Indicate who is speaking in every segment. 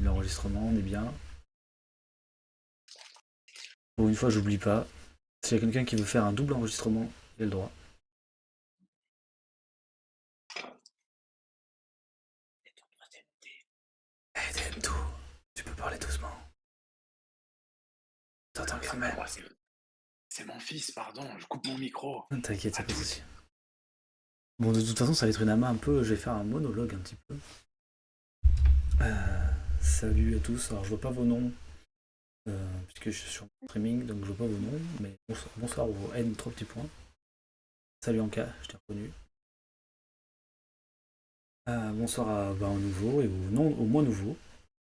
Speaker 1: l'enregistrement, on est bien. Pour une fois, j'oublie pas. S'il y a quelqu'un qui veut faire un double enregistrement, il a le droit. Eh, Dento, tu peux parler doucement. T'entends quand même.
Speaker 2: C'est mon fils, pardon, je coupe mon micro.
Speaker 1: T'inquiète,
Speaker 2: À
Speaker 1: y'a pas de
Speaker 2: tous.
Speaker 1: soucis. Bon, de toute façon, ça va être une ama un peu. Je vais faire un monologue un petit peu. Salut à tous. Alors, je vois pas vos noms, puisque je suis sur le streaming, donc je vois pas vos noms. Mais bonsoir au N, 3 petits points. Salut Anka, je t'ai reconnu. Bonsoir aux nouveaux et aux moins nouveaux.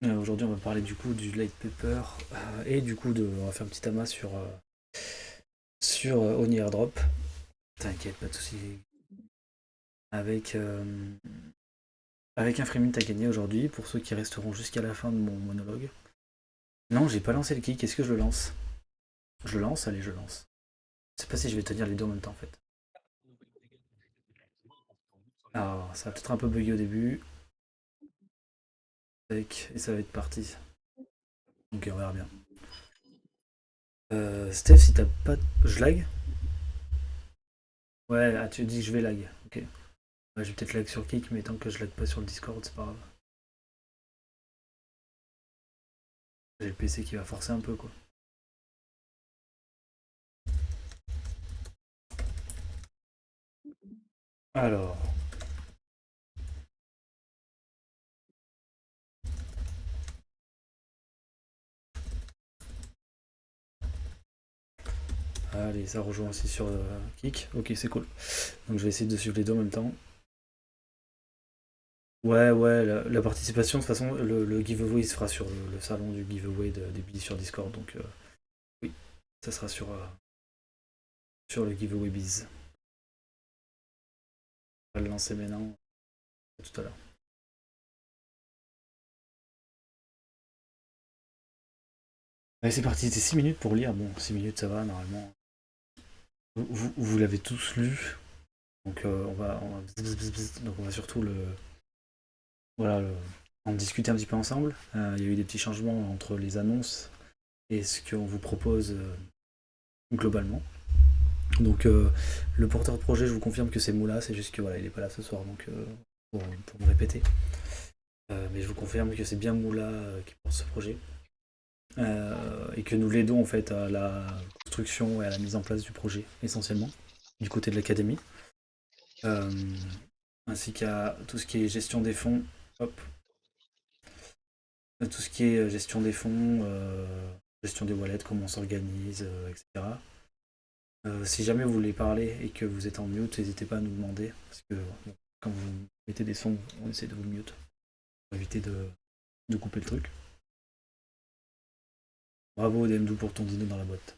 Speaker 1: Aujourd'hui, on va parler du coup du light paper et du coup on va faire un petit amas sur Oni Airdrop. T'inquiète, pas de soucis. Avec, avec un free mint à gagner aujourd'hui pour ceux qui resteront jusqu'à la fin de mon monologue. Non, j'ai pas lancé le kick. Est-ce que je le lance? Je le lance. Allez, je lance. Je sais pas si je vais tenir les deux en même temps en fait. Alors, ça va peut-être un peu bugger au début. Et ça va être parti. Ok, on verra bien. Steph, si t'as pas. Je lag? Ouais, ah, tu dis que je vais lag. Ok. Ouais, j'ai peut-être lag sur Kick, mais tant que je lag pas sur le Discord, c'est pas grave. J'ai le PC qui va forcer un peu, quoi. Alors. Allez, ça rejoint aussi sur Kick. Ok, c'est cool. Donc je vais essayer de suivre les deux en même temps. Ouais, ouais, la participation, de toute façon, le giveaway il se fera sur le salon du giveaway des billets sur Discord. Donc oui, ça sera sur le giveaway biz. On va le lancer maintenant, tout à l'heure. Allez, c'est parti, c'était 6 minutes pour lire. Bon, 6 minutes ça va, normalement. Vous l'avez tous lu. Donc donc on va surtout voilà, en discuter un petit peu ensemble. Il y a eu des petits changements entre les annonces et ce qu'on vous propose globalement. Donc le porteur de projet, je vous confirme que c'est Moula, c'est juste que voilà, il est pas là ce soir, donc pour me répéter. Mais je vous confirme que c'est bien Moula qui porte ce projet. Et que nous l'aidons en fait à la construction et à la mise en place du projet essentiellement du côté de l'académie, euh, ainsi qu'à tout ce qui est gestion des fonds, hop, tout ce qui est gestion des fonds, gestion des wallets, comment on s'organise, etc. Si jamais vous voulez parler et que vous êtes en mute, n'hésitez pas à nous demander, parce que bon, quand vous mettez des sons, on essaie de vous mute pour éviter de couper le truc. Bravo DMDou pour ton dino dans la boîte.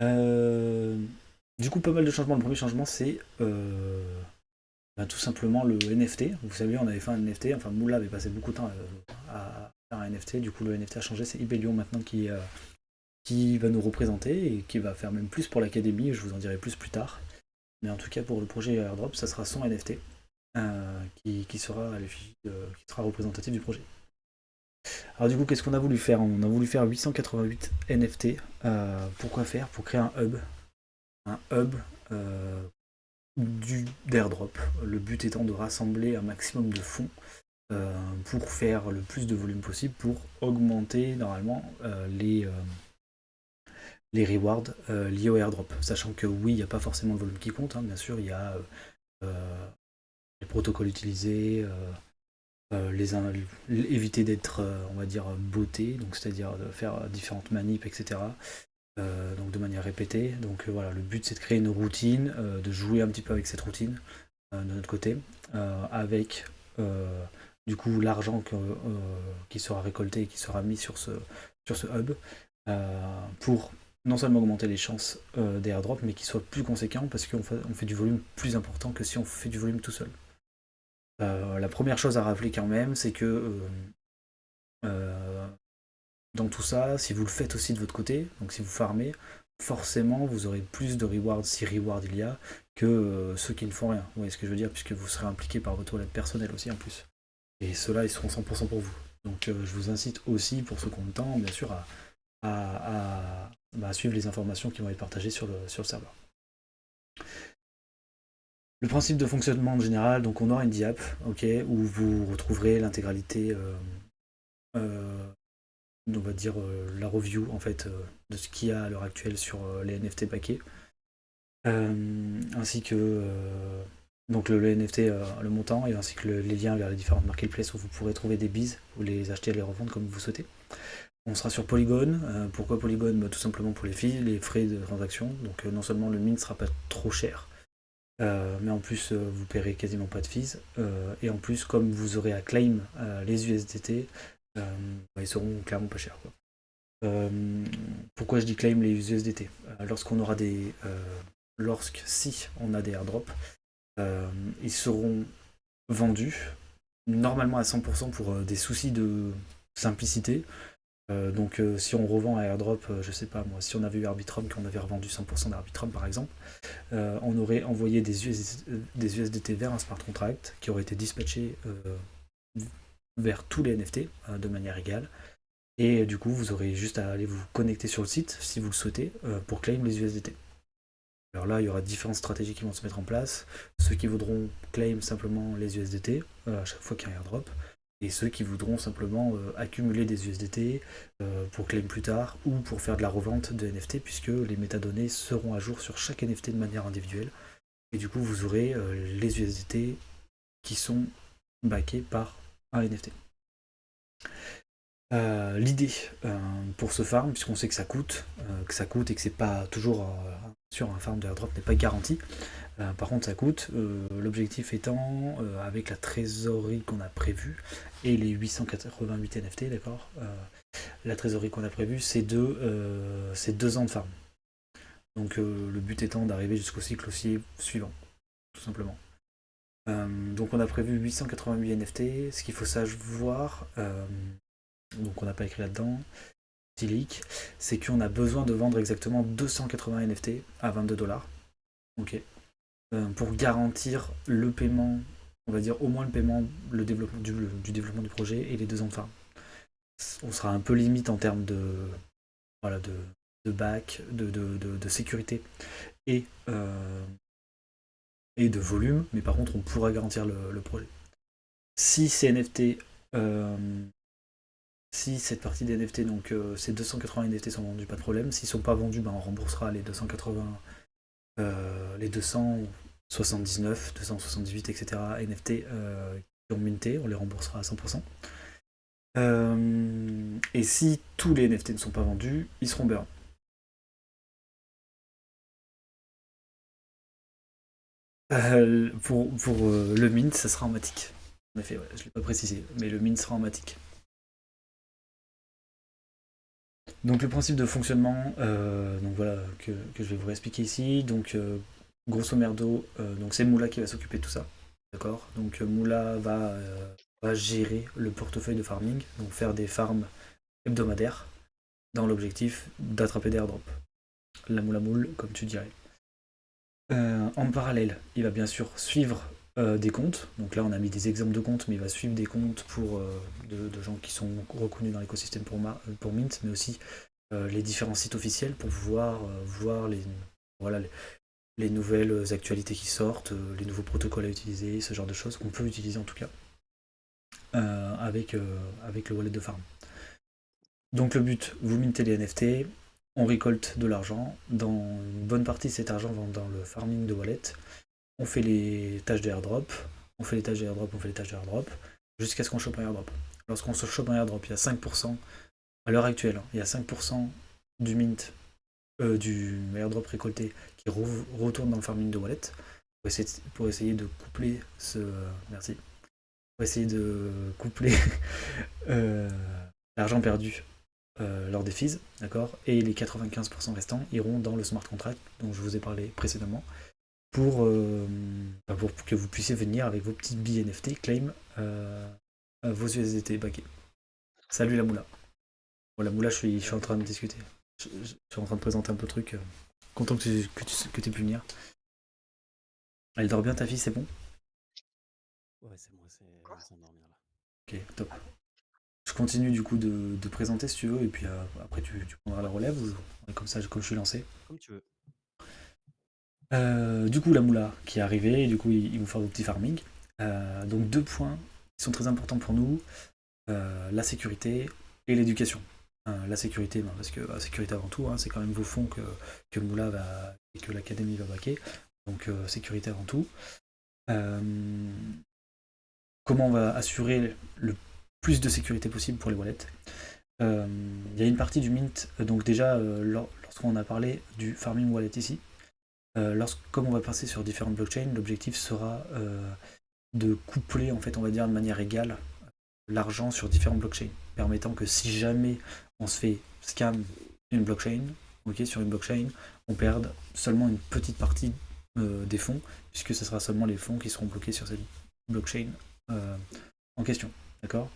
Speaker 1: Euh, du coup, pas mal de changements. Le premier changement, c'est tout simplement le NFT. Vous savez, on avait fait un NFT, enfin Moula avait passé beaucoup de temps à faire un NFT, du coup le NFT a changé, c'est Ibelion maintenant qui va nous représenter et qui va faire même plus pour l'académie, je vous en dirai plus tard. Mais en tout cas pour le projet Airdrop, ça sera son NFT qui sera à l'effigie, qui sera représentatif du projet. Alors du coup, qu'est-ce qu'on a voulu faire? On a voulu faire 888 NFT. Pourquoi faire? Pour créer un hub. Un hub d'airdrop. Le but étant de rassembler un maximum de fonds pour faire le plus de volume possible pour augmenter normalement les rewards liés au airdrop. Sachant que oui, il n'y a pas forcément le volume qui compte, hein, bien sûr, il y a les protocoles utilisés, éviter d'être, on va dire, botté, donc c'est-à-dire de faire différentes manips, etc. Donc de manière répétée. Donc voilà, le but c'est de créer une routine, de jouer un petit peu avec cette routine de notre côté, avec du coup l'argent qui sera récolté et qui sera mis sur ce hub pour non seulement augmenter les chances des airdrops, mais qu'il soit plus conséquent parce qu'on fait du volume plus important que si on fait du volume tout seul. La première chose à rappeler quand même, c'est que euh, dans tout ça, si vous le faites aussi de votre côté, donc si vous farmez, forcément vous aurez plus de rewards, si rewards il y a, que ceux qui ne font rien. Vous voyez ce que je veux dire, puisque vous serez impliqué par votre wallet personnel aussi en plus. Et ceux-là, ils seront 100% pour vous. Donc je vous incite aussi, pour ceux qui ont le temps, bien sûr, à suivre les informations qui vont être partagées sur le serveur. Le principe de fonctionnement en général, donc on aura une diap, où vous retrouverez l'intégralité, on va dire la review en fait de ce qu'il y a à l'heure actuelle sur les NFT backés, ainsi que donc le NFT, le montant, et ainsi que les liens vers les différentes marketplaces où vous pourrez trouver des bises, ou les acheter et les revendre comme vous souhaitez. On sera sur Polygon. Pourquoi Polygon? Tout simplement pour les fees, les frais de transaction. Donc non seulement le mint ne sera pas trop cher, mais en plus vous paierez quasiment pas de fees. Et en plus, comme vous aurez à claim les USDT, ils seront clairement pas chers, quoi. Pourquoi je dis claim les USDT? Lorsqu'on aura si on a des airdrops, ils seront vendus normalement à 100% pour des soucis de simplicité. Donc si on revend un airdrop, je sais pas moi, si on avait eu Arbitrum, qu'on avait revendu 100% d'Arbitrum par exemple, on aurait envoyé des USDT vers un smart contract qui aurait été dispatché vers tous les NFT de manière égale. Et du coup, vous aurez juste à aller vous connecter sur le site, si vous le souhaitez, pour claim les USDT. Alors là, il y aura différentes stratégies qui vont se mettre en place. Ceux qui voudront claim simplement les USDT à chaque fois qu'il y a un airdrop, et ceux qui voudront simplement accumuler des USDT pour claim plus tard, ou pour faire de la revente de NFT, puisque les métadonnées seront à jour sur chaque NFT de manière individuelle. Et du coup, vous aurez les USDT qui sont backés par un NFT. L'idée pour ce farm, puisqu'on sait que ça coûte et que c'est pas toujours sur un farm de airdrop n'est pas garanti. Par contre, ça coûte. L'objectif étant, avec la trésorerie qu'on a prévue et les 888 NFT, d'accord, la trésorerie qu'on a prévue, c'est 2 ans de farm. Donc le but étant d'arriver jusqu'au cycle aussi suivant, tout simplement. Donc on a prévu 888 NFT. Ce qu'il faut savoir, donc on n'a pas écrit là-dedans, c'est qu'on a besoin de vendre exactement 280 NFT à 22$. Ok. Pour garantir le paiement, on va dire au moins le paiement, le développement du développement du projet et les 2 ans de farm. On sera un peu limite en termes de back, de sécurité et, et de volume, mais par contre on pourra garantir le projet. Si ces NFT, si cette partie des NFT, donc ces 280 NFT sont vendus, pas de problème. S'ils sont pas vendus, on remboursera les 280, les 279, 278, etc. NFT qui ont minté, on les remboursera à 100%. Et si tous les NFT ne sont pas vendus, ils seront burn. Pour le mint, ça sera en matic. En effet, ouais, je ne l'ai pas précisé, mais le mint sera en matic. Donc le principe de fonctionnement, donc voilà, que je vais vous expliquer ici. Donc grosso merdo, donc c'est Moula qui va s'occuper de tout ça. D'accord. Donc Moula va gérer le portefeuille de farming, donc faire des farms hebdomadaires dans l'objectif d'attraper des airdrops. La moule à moule, comme tu dirais. En parallèle, il va bien sûr suivre des comptes. Donc là, on a mis des exemples de comptes, mais il va suivre des comptes de gens qui sont reconnus dans l'écosystème pour Mint, mais aussi les différents sites officiels pour pouvoir voir les nouvelles actualités qui sortent, les nouveaux protocoles à utiliser, ce genre de choses qu'on peut utiliser en tout cas avec le wallet de farm. Donc le but, vous mintez les NFT, on récolte de l'argent. Dans une bonne partie, cet argent va dans le farming de wallet. On fait les tâches de airdrop, jusqu'à ce qu'on chope un airdrop. Lorsqu'on se chope un airdrop, il y a 5%, à l'heure actuelle, il y a 5% du mint, du airdrop récolté qui retourne dans le farming de wallet pour essayer de coupler merci. Pour essayer de coupler l'argent perdu lors des fees, d'accord. Et les 95% restants iront dans le smart contract dont je vous ai parlé précédemment pour que vous puissiez venir avec vos petites billes NFT claim vos USDT backés. Salut la moula. Bon, la moula, je suis en train de discuter. Je suis en train de présenter un peu le truc. Content que tu aies pu venir. Elle dort bien ta fille, c'est bon?
Speaker 3: Ouais, c'est bon, c'est en train de dormir là.
Speaker 1: Ok, top. continue du coup de présenter si tu veux, et puis après tu prendras la relève, ou comme ça, comme je suis lancé.
Speaker 3: Comme tu veux.
Speaker 1: Du coup, la moula qui est arrivée, et du coup, ils vont faire des petits farming. Donc, deux points qui sont très importants pour nous, la sécurité et l'éducation. La sécurité, non, parce que la sécurité avant tout, hein, c'est quand même vos fonds que Moula va, et que l'académie va baquer. Donc, sécurité avant tout. Euh, Comment on va assurer le plus de sécurité possible pour les wallets. Il y a une partie du mint, donc déjà, lorsqu'on a parlé du farming wallet ici, comme on va passer sur différentes blockchains, l'objectif sera de coupler, en fait, on va dire de manière égale, l'argent sur différentes blockchains, permettant que si jamais on se fait scam une blockchain, ok, sur une blockchain, on perde seulement une petite partie des fonds, puisque ce sera seulement les fonds qui seront bloqués sur cette blockchain euh, en question. D'accord.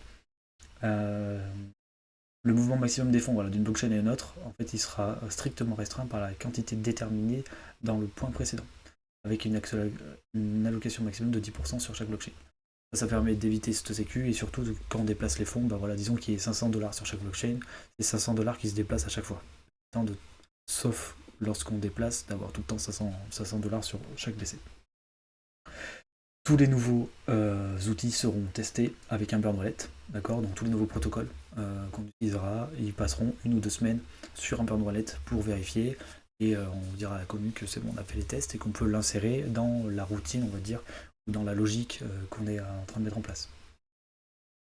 Speaker 1: Le mouvement maximum des fonds, voilà, d'une blockchain à une autre, en fait, il sera strictement restreint par la quantité déterminée dans le point précédent, avec une allocation maximum de 10% sur chaque blockchain. Ça permet d'éviter cette sécu, et surtout quand on déplace les fonds, bah voilà, disons qu'il y ait 500 dollars sur chaque blockchain, c'est 500 dollars qui se déplacent à chaque fois. Sauf lorsqu'on déplace, d'avoir tout le temps 500 dollars sur chaque BC. Tous les nouveaux outils seront testés avec un burn wallet, d'accord. Donc tous les nouveaux protocoles qu'on utilisera, ils passeront 1 ou 2 semaines sur un burn wallet pour vérifier, et on dira à la commune que c'est bon, on a fait les tests et qu'on peut l'insérer dans la routine, on va dire, ou dans la logique qu'on est en train de mettre en place.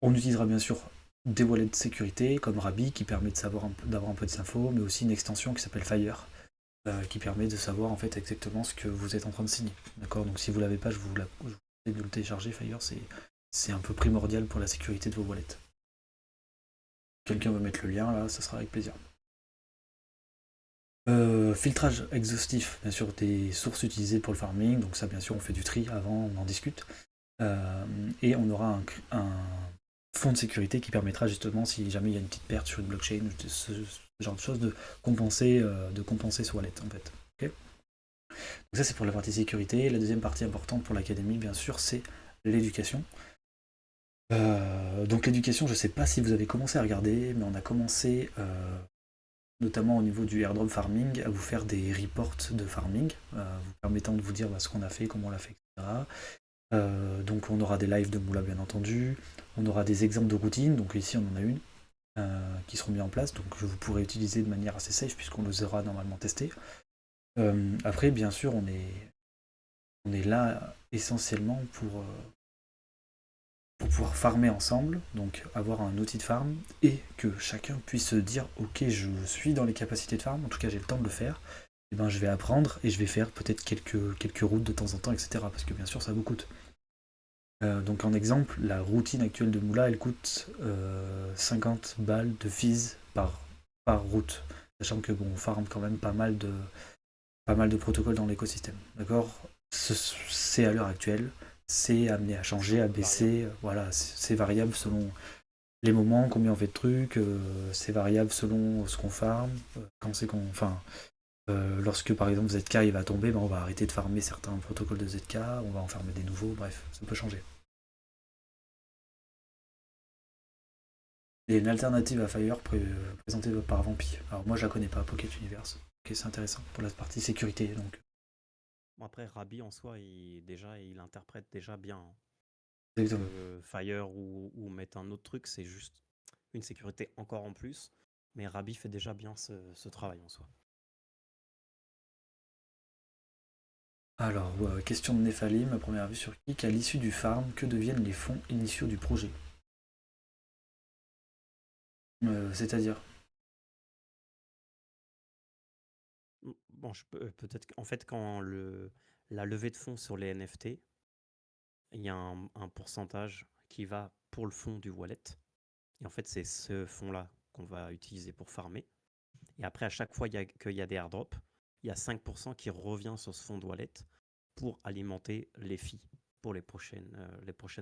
Speaker 1: On utilisera bien sûr des wallets de sécurité comme Rabi qui permet d'avoir un peu de info, mais aussi une extension qui s'appelle Fire qui permet de savoir en fait exactement ce que vous êtes en train de signer. D'accord. Donc si vous l'avez pas, je vous conseille de le télécharger. Fire, c'est un peu primordial pour la sécurité de vos wallets. Quelqu'un veut mettre le lien là, ça sera avec plaisir. Filtrage exhaustif, bien sûr, des sources utilisées pour le farming. Donc ça, bien sûr, on fait du tri avant, on en discute. Et on aura un fonds de sécurité qui permettra justement, si jamais il y a une petite perte sur une blockchain, ce genre de choses, de compenser ce wallet en fait. Okay. Donc ça, c'est pour la partie sécurité. La deuxième partie importante pour l'académie, bien sûr, c'est l'éducation. Donc l'éducation, je ne sais pas si vous avez commencé à regarder, mais on a commencé, notamment au niveau du airdrop farming, à vous faire des reports de farming, vous permettant de vous dire ce qu'on a fait, comment on l'a fait, etc. Donc on aura des lives de Moula bien entendu, on aura des exemples de routines, donc ici on en a une qui seront mis en place, donc que vous pourrez utiliser de manière assez safe puisqu'on les aura normalement testés. Après bien sûr on est là essentiellement pour pouvoir farmer ensemble, donc avoir un outil de farm et que chacun puisse se dire ok je suis dans les capacités de farm, en tout cas j'ai le temps de le faire, et ben je vais apprendre et je vais faire peut-être quelques routes de temps en temps, etc. Parce que bien sûr ça vous coûte. Donc en exemple, la routine actuelle de Moula, elle coûte 50 balles de fees par route. Sachant que bon, on farm quand même pas mal de protocoles dans l'écosystème. D'accord. C'est à l'heure actuelle, c'est amené à changer, à baisser. Voilà, c'est variable selon les moments, combien on fait de trucs, c'est variable selon ce qu'on farm, quand c'est qu'on. Enfin, lorsque par exemple ZK il va tomber, ben, on va arrêter de farmer certains protocoles de ZK, on va en farmer des nouveaux, bref, ça peut changer. Il y a une alternative à Fire présentée par Vampi. Alors moi je la connais pas, Pocket Universe. Ok, c'est intéressant pour la partie sécurité. Donc.
Speaker 3: Bon, après, Rabi en soi, il interprète déjà bien.
Speaker 1: Exactement.
Speaker 3: Que Fire ou mettre un autre truc, c'est juste une sécurité encore en plus. Mais Rabi fait déjà bien ce travail en soi.
Speaker 1: Alors, question de Néphalim, ma première vue sur Kik. À l'issue du farm, que deviennent les fonds initiaux du projet? C'est-à-dire.
Speaker 3: Bon, peut-être qu'en fait, quand la levée de fonds sur les NFT, il y a un pourcentage qui va pour le fonds du wallet. Et en fait, c'est ce fonds-là qu'on va utiliser pour farmer. Et après, à chaque fois qu'il y a des airdrops, il y a 5% qui revient sur ce fonds de wallet pour alimenter les fees pour les prochaines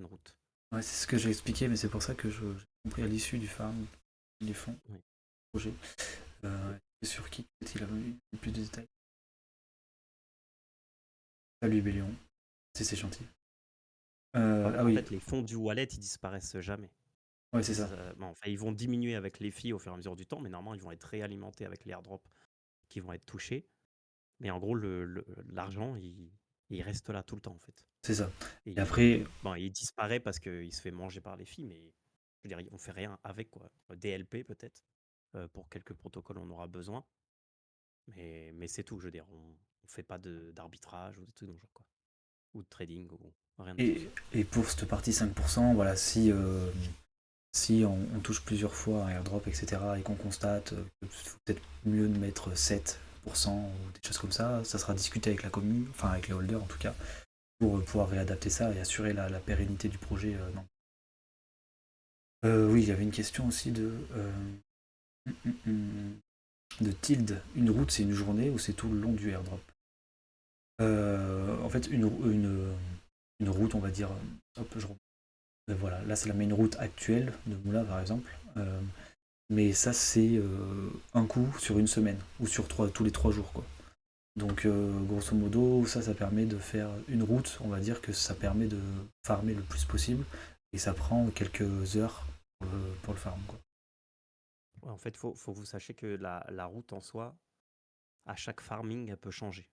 Speaker 3: routes.
Speaker 1: Ouais, c'est ce que j'ai expliqué, mais c'est pour ça que j'ai compris à l'issue du farm, les fonds,
Speaker 3: Oui.
Speaker 1: projet. Sur Kik, il a eu plus de détails. Salut Béléon, c'est gentil.
Speaker 3: En
Speaker 1: Oui.
Speaker 3: fait, les fonds du wallet, ils disparaissent jamais.
Speaker 1: Ouais, c'est ça.
Speaker 3: Bon, enfin, ils vont diminuer avec les filles au fur et à mesure du temps, mais normalement, ils vont être réalimentés avec les airdrops qui vont être touchés. Mais en gros, l'argent, il reste là tout le temps, en fait.
Speaker 1: C'est ça. Et après,
Speaker 3: Et bon, il disparaît parce qu'il se fait manger par les filles, mais je veux dire, on fait rien avec, quoi. DLP peut-être, pour quelques protocoles, on aura besoin. Mais c'est tout, je veux dire, on fait pas d'arbitrage ou des trucs dans le genre, quoi. Ou de trading, ou rien de tout
Speaker 1: et,
Speaker 3: ça.
Speaker 1: et pour cette partie 5%, voilà, si on touche plusieurs fois un airdrop, etc., et qu'on constate qu'il faut peut-être mieux de mettre 7% ou des choses comme ça sera discuté avec la commune, enfin avec les holders en tout cas, pour pouvoir réadapter ça et assurer la pérennité du projet. Non. Oui, il y avait une question aussi de Tilde. Une route, c'est une journée ou c'est tout le long du airdrop? En fait, une route, on va dire, hop, voilà, là c'est la main route actuelle de Moula par exemple. Mais ça c'est un coup sur une semaine ou sur tous les 3 jours quoi. Donc grosso modo ça permet de faire une route, on va dire que ça permet de farmer le plus possible et ça prend quelques heures pour le farm quoi.
Speaker 3: Ouais, en fait, faut que vous sachiez que la route en soi, à chaque farming, elle peut changer.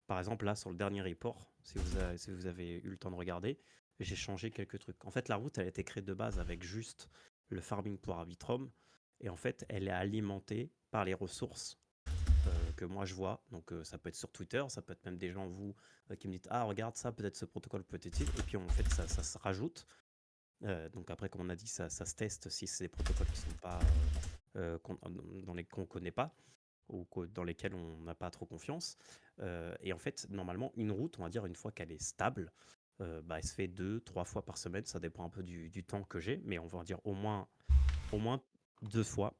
Speaker 3: Par exemple, là, sur le dernier report, si vous avez eu le temps de regarder, j'ai changé quelques trucs. En fait, la route, elle a été créée de base avec juste le farming pour Arbitrum. Et en fait, elle est alimentée par les ressources que moi je vois. Donc, ça peut être sur Twitter, ça peut être même des gens, vous, qui me dites: ah, regarde ça, peut-être ce protocole peut être utile. Et puis, en fait, ça se rajoute. Donc, après, comme on a dit, ça se teste si c'est des protocoles qui sont pas. Dans les qu'on ne connaît pas ou dans lesquels on n'a pas trop confiance. Et en fait, normalement, une route, on va dire, une fois qu'elle est stable, bah, elle se fait 2, 3 fois par semaine. Ça dépend un peu du temps que j'ai, mais on va dire au moins 2 fois.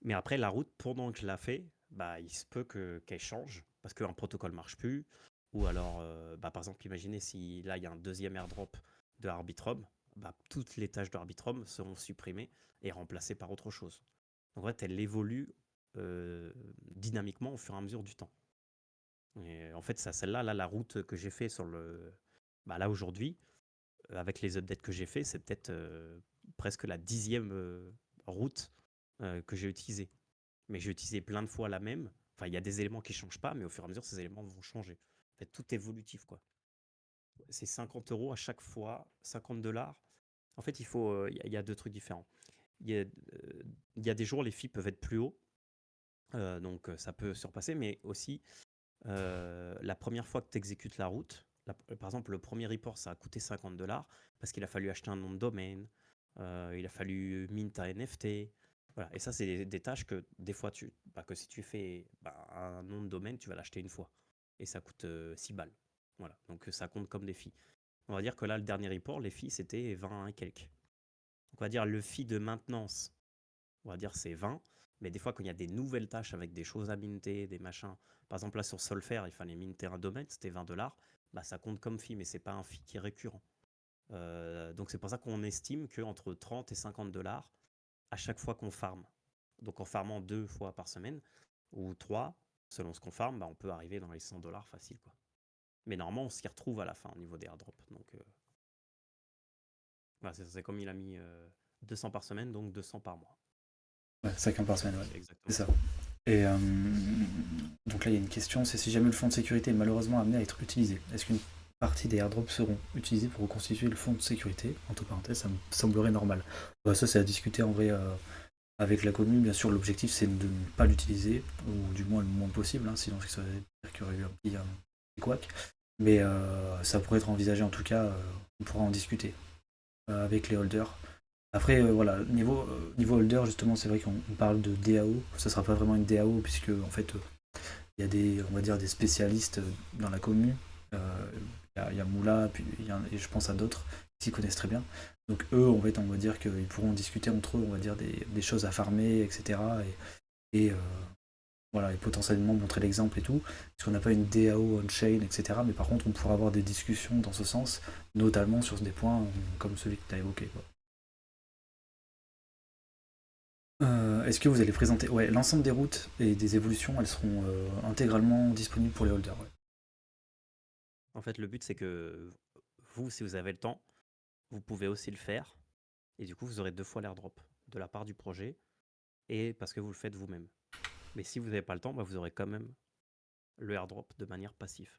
Speaker 3: Mais après, la route, pendant que je la fais, bah, il se peut qu'elle change parce qu'un protocole marche plus. Ou alors, bah, par exemple, imaginez si là, il y a un deuxième airdrop de Arbitrum, bah, toutes les tâches d'Arbitrum seront supprimées et remplacées par autre chose. Donc, en fait, elle évolue dynamiquement au fur et à mesure du temps. Et en fait, ça, celle-là, là, la route que j'ai fait sur bah, là aujourd'hui, avec les updates que j'ai fait, c'est peut-être presque la 10e route que j'ai utilisée. Mais j'ai utilisé plein de fois la même. Enfin, il y a des éléments qui ne changent pas, mais au fur et à mesure, ces éléments vont changer. En fait, tout est évolutif, quoi. C'est 50 € à chaque fois, 50 $. En fait, il y a deux trucs différents. Il y a des jours, les filles peuvent être plus hauts, donc ça peut surpasser, mais aussi, la première fois que tu exécutes la route, par exemple, le premier report, ça a coûté 50 $ parce qu'il a fallu acheter un nom de domaine, il a fallu mint un NFT. Voilà. Et ça, c'est des tâches que des fois, que si tu fais un nom de domaine, tu vas l'acheter une fois. Et ça coûte 6 balles. Voilà. Donc ça compte comme des fees. On va dire que là, le dernier report, les fees, c'était 20 et quelques. Donc on va dire le fee de maintenance, on va dire c'est 20. Mais des fois, quand il y a des nouvelles tâches avec des choses à minter, des machins, par exemple là sur Solfaire, il fallait minter un domaine, c'était 20 $, bah ça compte comme fee, mais c'est pas un fee qui est récurrent. Donc c'est pour ça qu'on estime qu'entre 30 et 50 $ à chaque fois qu'on farme. Donc en farmant 2 fois par semaine, ou 3, selon ce qu'on farme, bah, on peut arriver dans les 100 $ facile, quoi. Mais normalement, on s'y retrouve à la fin au niveau des airdrops. Donc voilà, c'est comme il a mis 200 par semaine, donc 200 par mois.
Speaker 1: Ouais, 5 par semaine, ouais.
Speaker 3: C'est
Speaker 1: C'est
Speaker 3: exactement
Speaker 1: ça.
Speaker 3: ça.
Speaker 1: Et donc là, il y a une question, c'est si jamais le fonds de sécurité est malheureusement amené à être utilisé, est-ce qu'une partie des airdrops seront utilisés pour reconstituer le fonds de sécurité? Entre parenthèses, ça me semblerait normal. Bah, ça, c'est à discuter en vrai avec la commune. Bien sûr, l'objectif, c'est de ne pas l'utiliser, ou du moins le moins possible, hein, sinon ça veut dire qu'il y aurait eu un petit couac. Mais ça pourrait être envisagé en tout cas, on pourra en discuter avec les holders. Après, voilà, niveau holder, justement, c'est vrai qu'on parle de DAO. Ça sera pas vraiment une DAO, puisque, en fait, il y a on va dire, des spécialistes dans la commune. Il y a Moula, puis et je pense à d'autres qui s'y connaissent très bien. Donc, eux, en fait, on va dire qu'ils pourront discuter entre eux, on va dire, des choses à farmer, etc. Et voilà, et potentiellement montrer l'exemple et tout. Parce qu'on n'a pas une DAO on-chain, etc. Mais par contre, on pourra avoir des discussions dans ce sens, notamment sur des points comme celui que tu as évoqué, quoi. Est-ce que vous allez présenter l'ensemble des routes et des évolutions, elles seront intégralement disponibles pour les holders, ouais.
Speaker 3: En fait, le but, c'est que vous, si vous avez le temps, vous pouvez aussi le faire. Et du coup, vous aurez 2 fois l'airdrop de la part du projet et parce que vous le faites vous-même. Mais si vous n'avez pas le temps, bah, vous aurez quand même le airdrop de manière passive.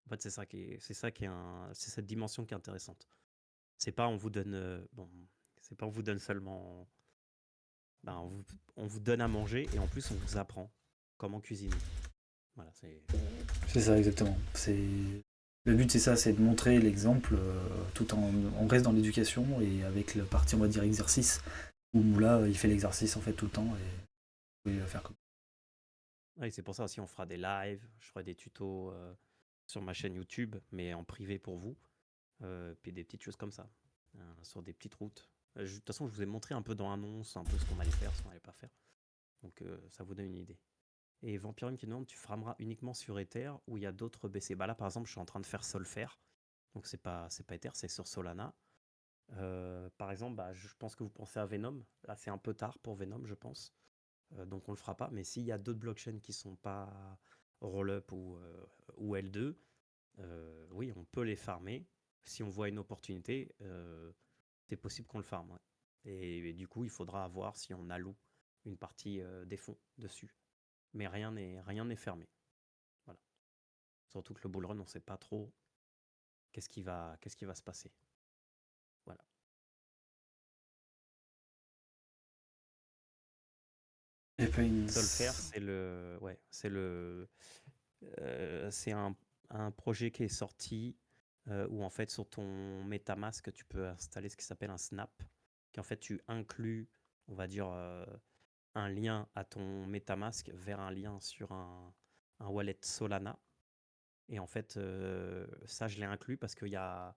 Speaker 3: En fait, c'est cette dimension qui est intéressante. C'est pas on vous donne, c'est pas on vous donne seulement, ben, on vous donne à manger et en plus on vous apprend comment cuisiner. Voilà,
Speaker 1: C'est ça, exactement. Le but, c'est ça, c'est de montrer l'exemple tout en. On reste dans l'éducation et avec la partie, on va dire, exercice, où Moula, il fait l'exercice en fait tout le temps et vous pouvez le faire comme
Speaker 3: ouais, c'est pour ça aussi on fera des lives, je ferai des tutos sur ma chaîne YouTube, mais en privé pour vous, puis des petites choses comme ça, sur des petites routes. De toute façon, je vous ai montré un peu dans l'annonce, un peu ce qu'on allait faire, ce qu'on allait pas faire. Donc ça vous donne une idée. Et Vampirium qui demande, tu frameras uniquement sur Ether ou il y a d'autres BC? Bah là, par exemple, je suis en train de faire Solfaire. Donc c'est pas Ether, c'est sur Solana. Par exemple, bah, je pense que vous pensez à Venom. Là, c'est un peu tard pour Venom, je pense. Donc on le fera pas. Mais s'il y a d'autres blockchains qui sont pas Rollup ou L2, oui, on peut les farmer. Si on voit une opportunité, c'est possible qu'on le farme. Ouais. Et du coup, il faudra voir si on alloue une partie des fonds dessus. Mais rien n'est fermé. Voilà. Surtout que le bull run, on ne sait pas trop qu'est-ce qui va se passer. Voilà.
Speaker 1: Et pas une.
Speaker 3: Solfaire, c'est un projet qui est sorti où en fait sur ton MetaMask tu peux installer ce qui s'appelle un snap, qui en fait tu inclus, on va dire, un lien à ton MetaMask vers un lien sur un wallet Solana. Et en fait, ça je l'ai inclus parce qu'il y a,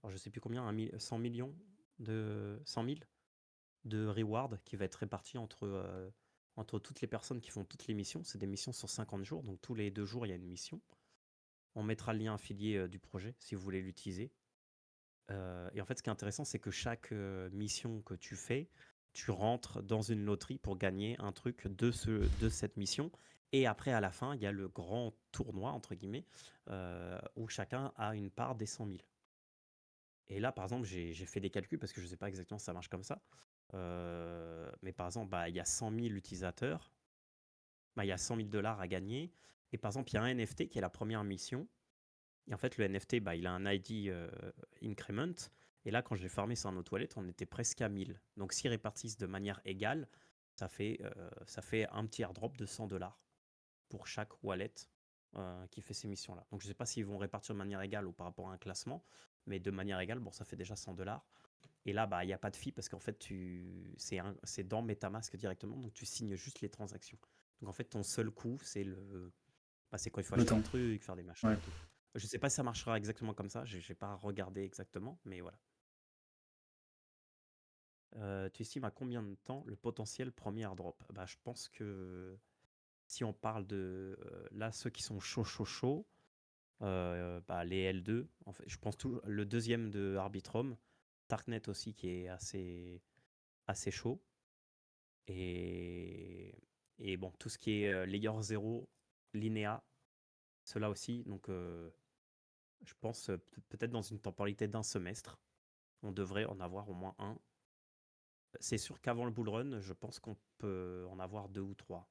Speaker 3: alors je sais plus combien, 100 millions de 100 000 de reward qui va être réparti entre toutes les personnes qui font toutes les missions. C'est des missions sur 50 jours, donc tous les 2 jours, il y a une mission. On mettra le lien affilié du projet si vous voulez l'utiliser. Et en fait, ce qui est intéressant, c'est que chaque mission que tu fais, tu rentres dans une loterie pour gagner un truc de cette mission. Et après, à la fin, il y a le grand tournoi, entre guillemets, où chacun a une part des 100 000. Et là, par exemple, j'ai fait des calculs parce que je ne sais pas exactement si ça marche comme ça. Mais par exemple, bah, il y a 100 000 utilisateurs, bah, il y a 100 000 $ à gagner. Et par exemple, il y a un NFT qui est la première mission. Et en fait, le NFT, bah, il a un ID increment. Et là, quand je l'ai farmé sur un autre wallet, on était presque à 1000. Donc, s'ils répartissent de manière égale, ça fait un petit airdrop de 100 $ pour chaque wallet qui fait ces missions-là. Donc, je ne sais pas s'ils vont répartir de manière égale ou par rapport à un classement, mais de manière égale, bon, ça fait déjà 100 $. Et là, bah, il n'y a pas de fee parce qu'en fait, c'est dans MetaMask directement, donc tu signes juste les transactions. Donc en fait, ton seul coût, c'est c'est quand il faut
Speaker 1: Le
Speaker 3: acheter
Speaker 1: temps.
Speaker 3: des trucs, faire des machins
Speaker 1: Ouais.
Speaker 3: et tout. Je sais pas si ça marchera exactement comme ça, j'ai pas regardé exactement, mais voilà. Tu estimes à combien de temps le potentiel premier airdrop? Bah, je pense que si on parle de là, ceux qui sont chauds, bah, les L2, en fait, je pense tout, le deuxième de Arbitrum, Darknet aussi qui est assez chaud. Et bon, tout ce qui est Layer 0, Linéa, cela aussi. Donc, je pense peut-être dans une temporalité d'1 semestre, on devrait en avoir au moins un. C'est sûr qu'avant le bull run, je pense qu'on peut en avoir 2 ou 3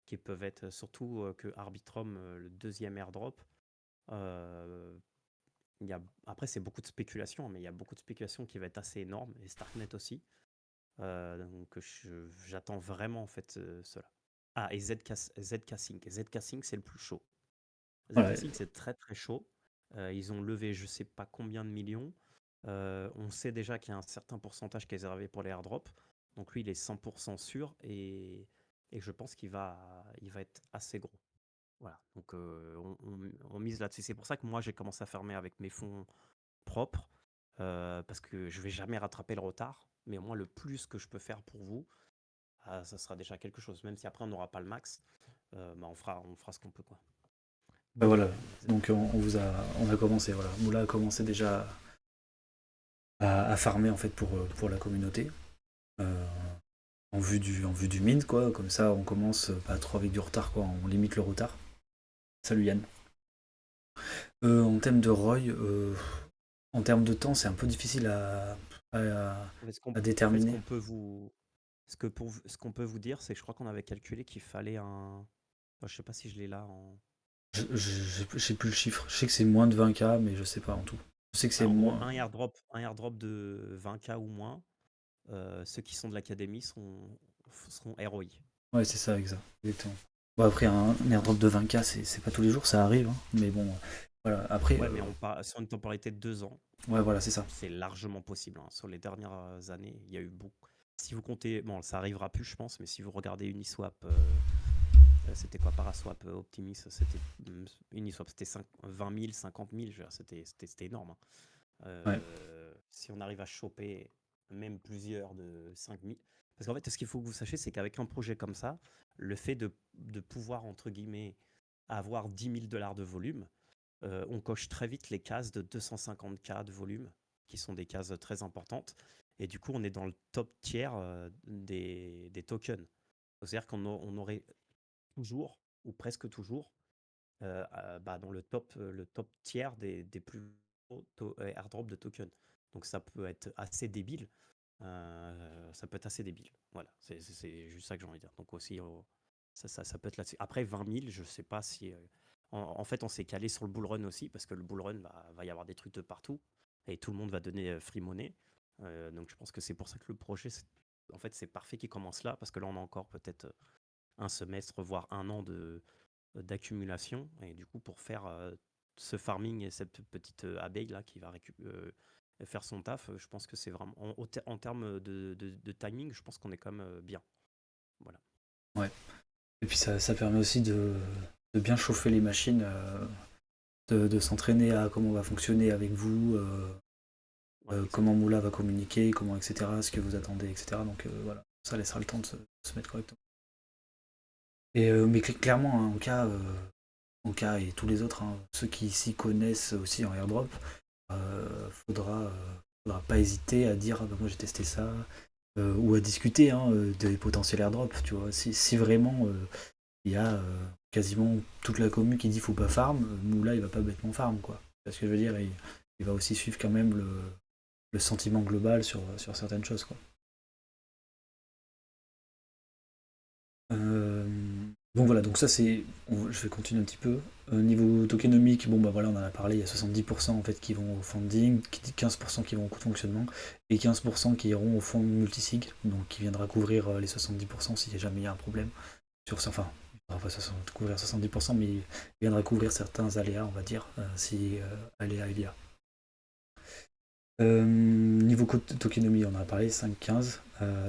Speaker 3: qui peuvent être, surtout que Arbitrum, le deuxième airdrop. Après, c'est beaucoup de spéculation, mais il y a beaucoup de spéculation qui va être assez énorme, et Starknet aussi. Donc j'attends vraiment en fait cela. Ah, et ZK Sync. ZK Sync, c'est le plus chaud.
Speaker 1: Voilà.
Speaker 3: ZK Sync, c'est très très chaud. Ils ont levé je sais pas combien de millions. On sait déjà qu'il y a un certain pourcentage qui est réservé pour les airdrops. Donc lui, il est 100% sûr et je pense qu'il va être assez gros. Voilà, donc on mise là-dessus. C'est pour ça que moi, j'ai commencé à fermer avec mes fonds propres parce que je vais jamais rattraper le retard. Mais au moins, le plus que je peux faire pour vous, ça sera déjà quelque chose. Même si après, on n'aura pas le max, bah, on fera ce qu'on peut, quoi.
Speaker 1: Bah voilà. Donc on a commencé. Voilà. Moula a commencé déjà à farmer en fait pour la communauté. En vue du mint, quoi. Comme ça, on commence pas trop avec du retard, quoi. On limite le retard. Salut Yann. En termes de ROI, en termes de temps, c'est un peu difficile
Speaker 3: En fait, ce qu'on
Speaker 1: à
Speaker 3: en fait,
Speaker 1: déterminer.
Speaker 3: ce qu'on peut vous dire, c'est que je crois qu'on avait calculé qu'il fallait un. Enfin, je sais pas si je l'ai là en.
Speaker 1: J'ai plus le chiffre. Je sais que c'est moins de 20K, mais je sais pas en tout. Je sais que c'est
Speaker 3: En gros,
Speaker 1: moins.
Speaker 3: un airdrop de 20K ou moins. Ceux qui sont de l'académie seront ROI.
Speaker 1: Ouais, c'est ça, exactement. Bon, après, un airdrop de 20K, c'est pas tous les jours, ça arrive, hein. Mais bon, voilà. Après,
Speaker 3: Ouais, mais on part sur une temporalité de 2 ans.
Speaker 1: ouais, voilà, c'est ça.
Speaker 3: C'est largement possible, hein. Sur les dernières années, il y a eu beaucoup. Si vous comptez, bon, ça arrivera plus, je pense, mais si vous regardez Uniswap, c'était quoi Paraswap, Optimis, c'était Uniswap, c'était 20 000, 50 000, je veux dire, c'était énorme, hein.
Speaker 1: Ouais,
Speaker 3: Si on arrive à choper même plusieurs de 5 000. Parce qu'en fait, ce qu'il faut que vous sachiez, c'est qu'avec un projet comme ça, le fait de pouvoir, entre guillemets, avoir 10 000 $ de volume, on coche très vite les cases de 250K de volume, qui sont des cases très importantes. Et du coup, on est dans le top tiers des tokens. C'est-à-dire on aurait toujours, ou presque toujours, dans le top tiers des plus gros airdrops de tokens. Donc ça peut être assez débile. Ça peut être assez débile. Voilà, c'est juste ça que j'ai envie de dire. Donc aussi, ça peut être là-dessus. Après 20 000, je sais pas si. En fait, on s'est calé sur le bull run aussi, parce que le bull run, va y avoir des trucs de partout, et tout le monde va donner free money. Donc je pense que c'est pour ça que le projet, en fait, c'est parfait qu'il commence là, parce que là, on a encore peut-être un semestre, voire un an d'accumulation. Et du coup, pour faire ce farming et cette petite abeille là qui va faire son taf, je pense que c'est vraiment en termes de timing, je pense qu'on est quand même bien. Voilà.
Speaker 1: ouais. Et puis ça permet aussi de bien chauffer les machines, de s'entraîner à comment on va fonctionner avec vous,
Speaker 3: Ouais,
Speaker 1: comment
Speaker 3: exactement.
Speaker 1: Moula va communiquer, comment, etc., ce que vous attendez, etc. Donc voilà, ça laissera le temps de se mettre correctement. Et, mais clairement, hein, en cas et tous les autres, hein, ceux qui s'y connaissent aussi en airdrop, faudra pas hésiter à dire ah, bah, moi j'ai testé ça, ou à discuter, hein, des potentiels airdrops, tu vois. Si vraiment il y a quasiment toute la commune qui dit faut pas farm, Moula il va pas bêtement farm, quoi. C'est ce que je veux dire, il va aussi suivre quand même le sentiment global sur certaines choses, quoi. Euh, donc voilà, donc ça c'est. Je vais continuer un petit peu. Niveau tokenomique, bon bah voilà, on en a parlé, il y a 70% en fait qui vont au funding, 15% qui vont au coût de fonctionnement, et 15% qui iront au fonds multisig, donc qui viendra couvrir les 70% si jamais il y a un problème. Enfin, il ne va pas couvrir 70%, mais il viendra couvrir certains aléas, on va dire, si aléas il y a. Niveau tokenomie, on en a parlé, 5-15.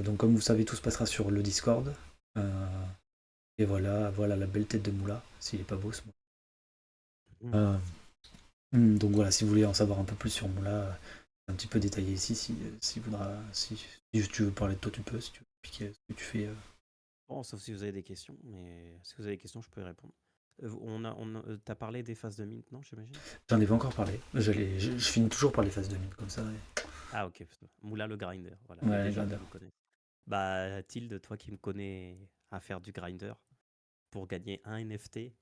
Speaker 1: Donc comme vous savez, tout se passera sur le Discord. Euh, et voilà la belle tête de Moula, s'il est pas beau ce
Speaker 3: Mhm.
Speaker 1: Moula. Donc voilà, si vous voulez en savoir un peu plus sur Moula, un petit peu détaillé ici, si tu veux parler de toi, tu peux, si tu veux expliquer ce que tu fais.
Speaker 3: Bon, sauf si vous avez des questions, mais si vous avez des questions, je peux y répondre. T'as parlé des phases de mint, non, j'imagine?
Speaker 1: J'en ai pas encore parlé. Je finis toujours par les phases de mine, comme ça.
Speaker 3: Ah, ok. Moula le grinder, voilà, les
Speaker 1: Ouais,
Speaker 3: gens qui
Speaker 1: j'adore.
Speaker 3: me connaissent. Bah, Tilde, toi qui me connais à faire du grinder, pour gagner un NFT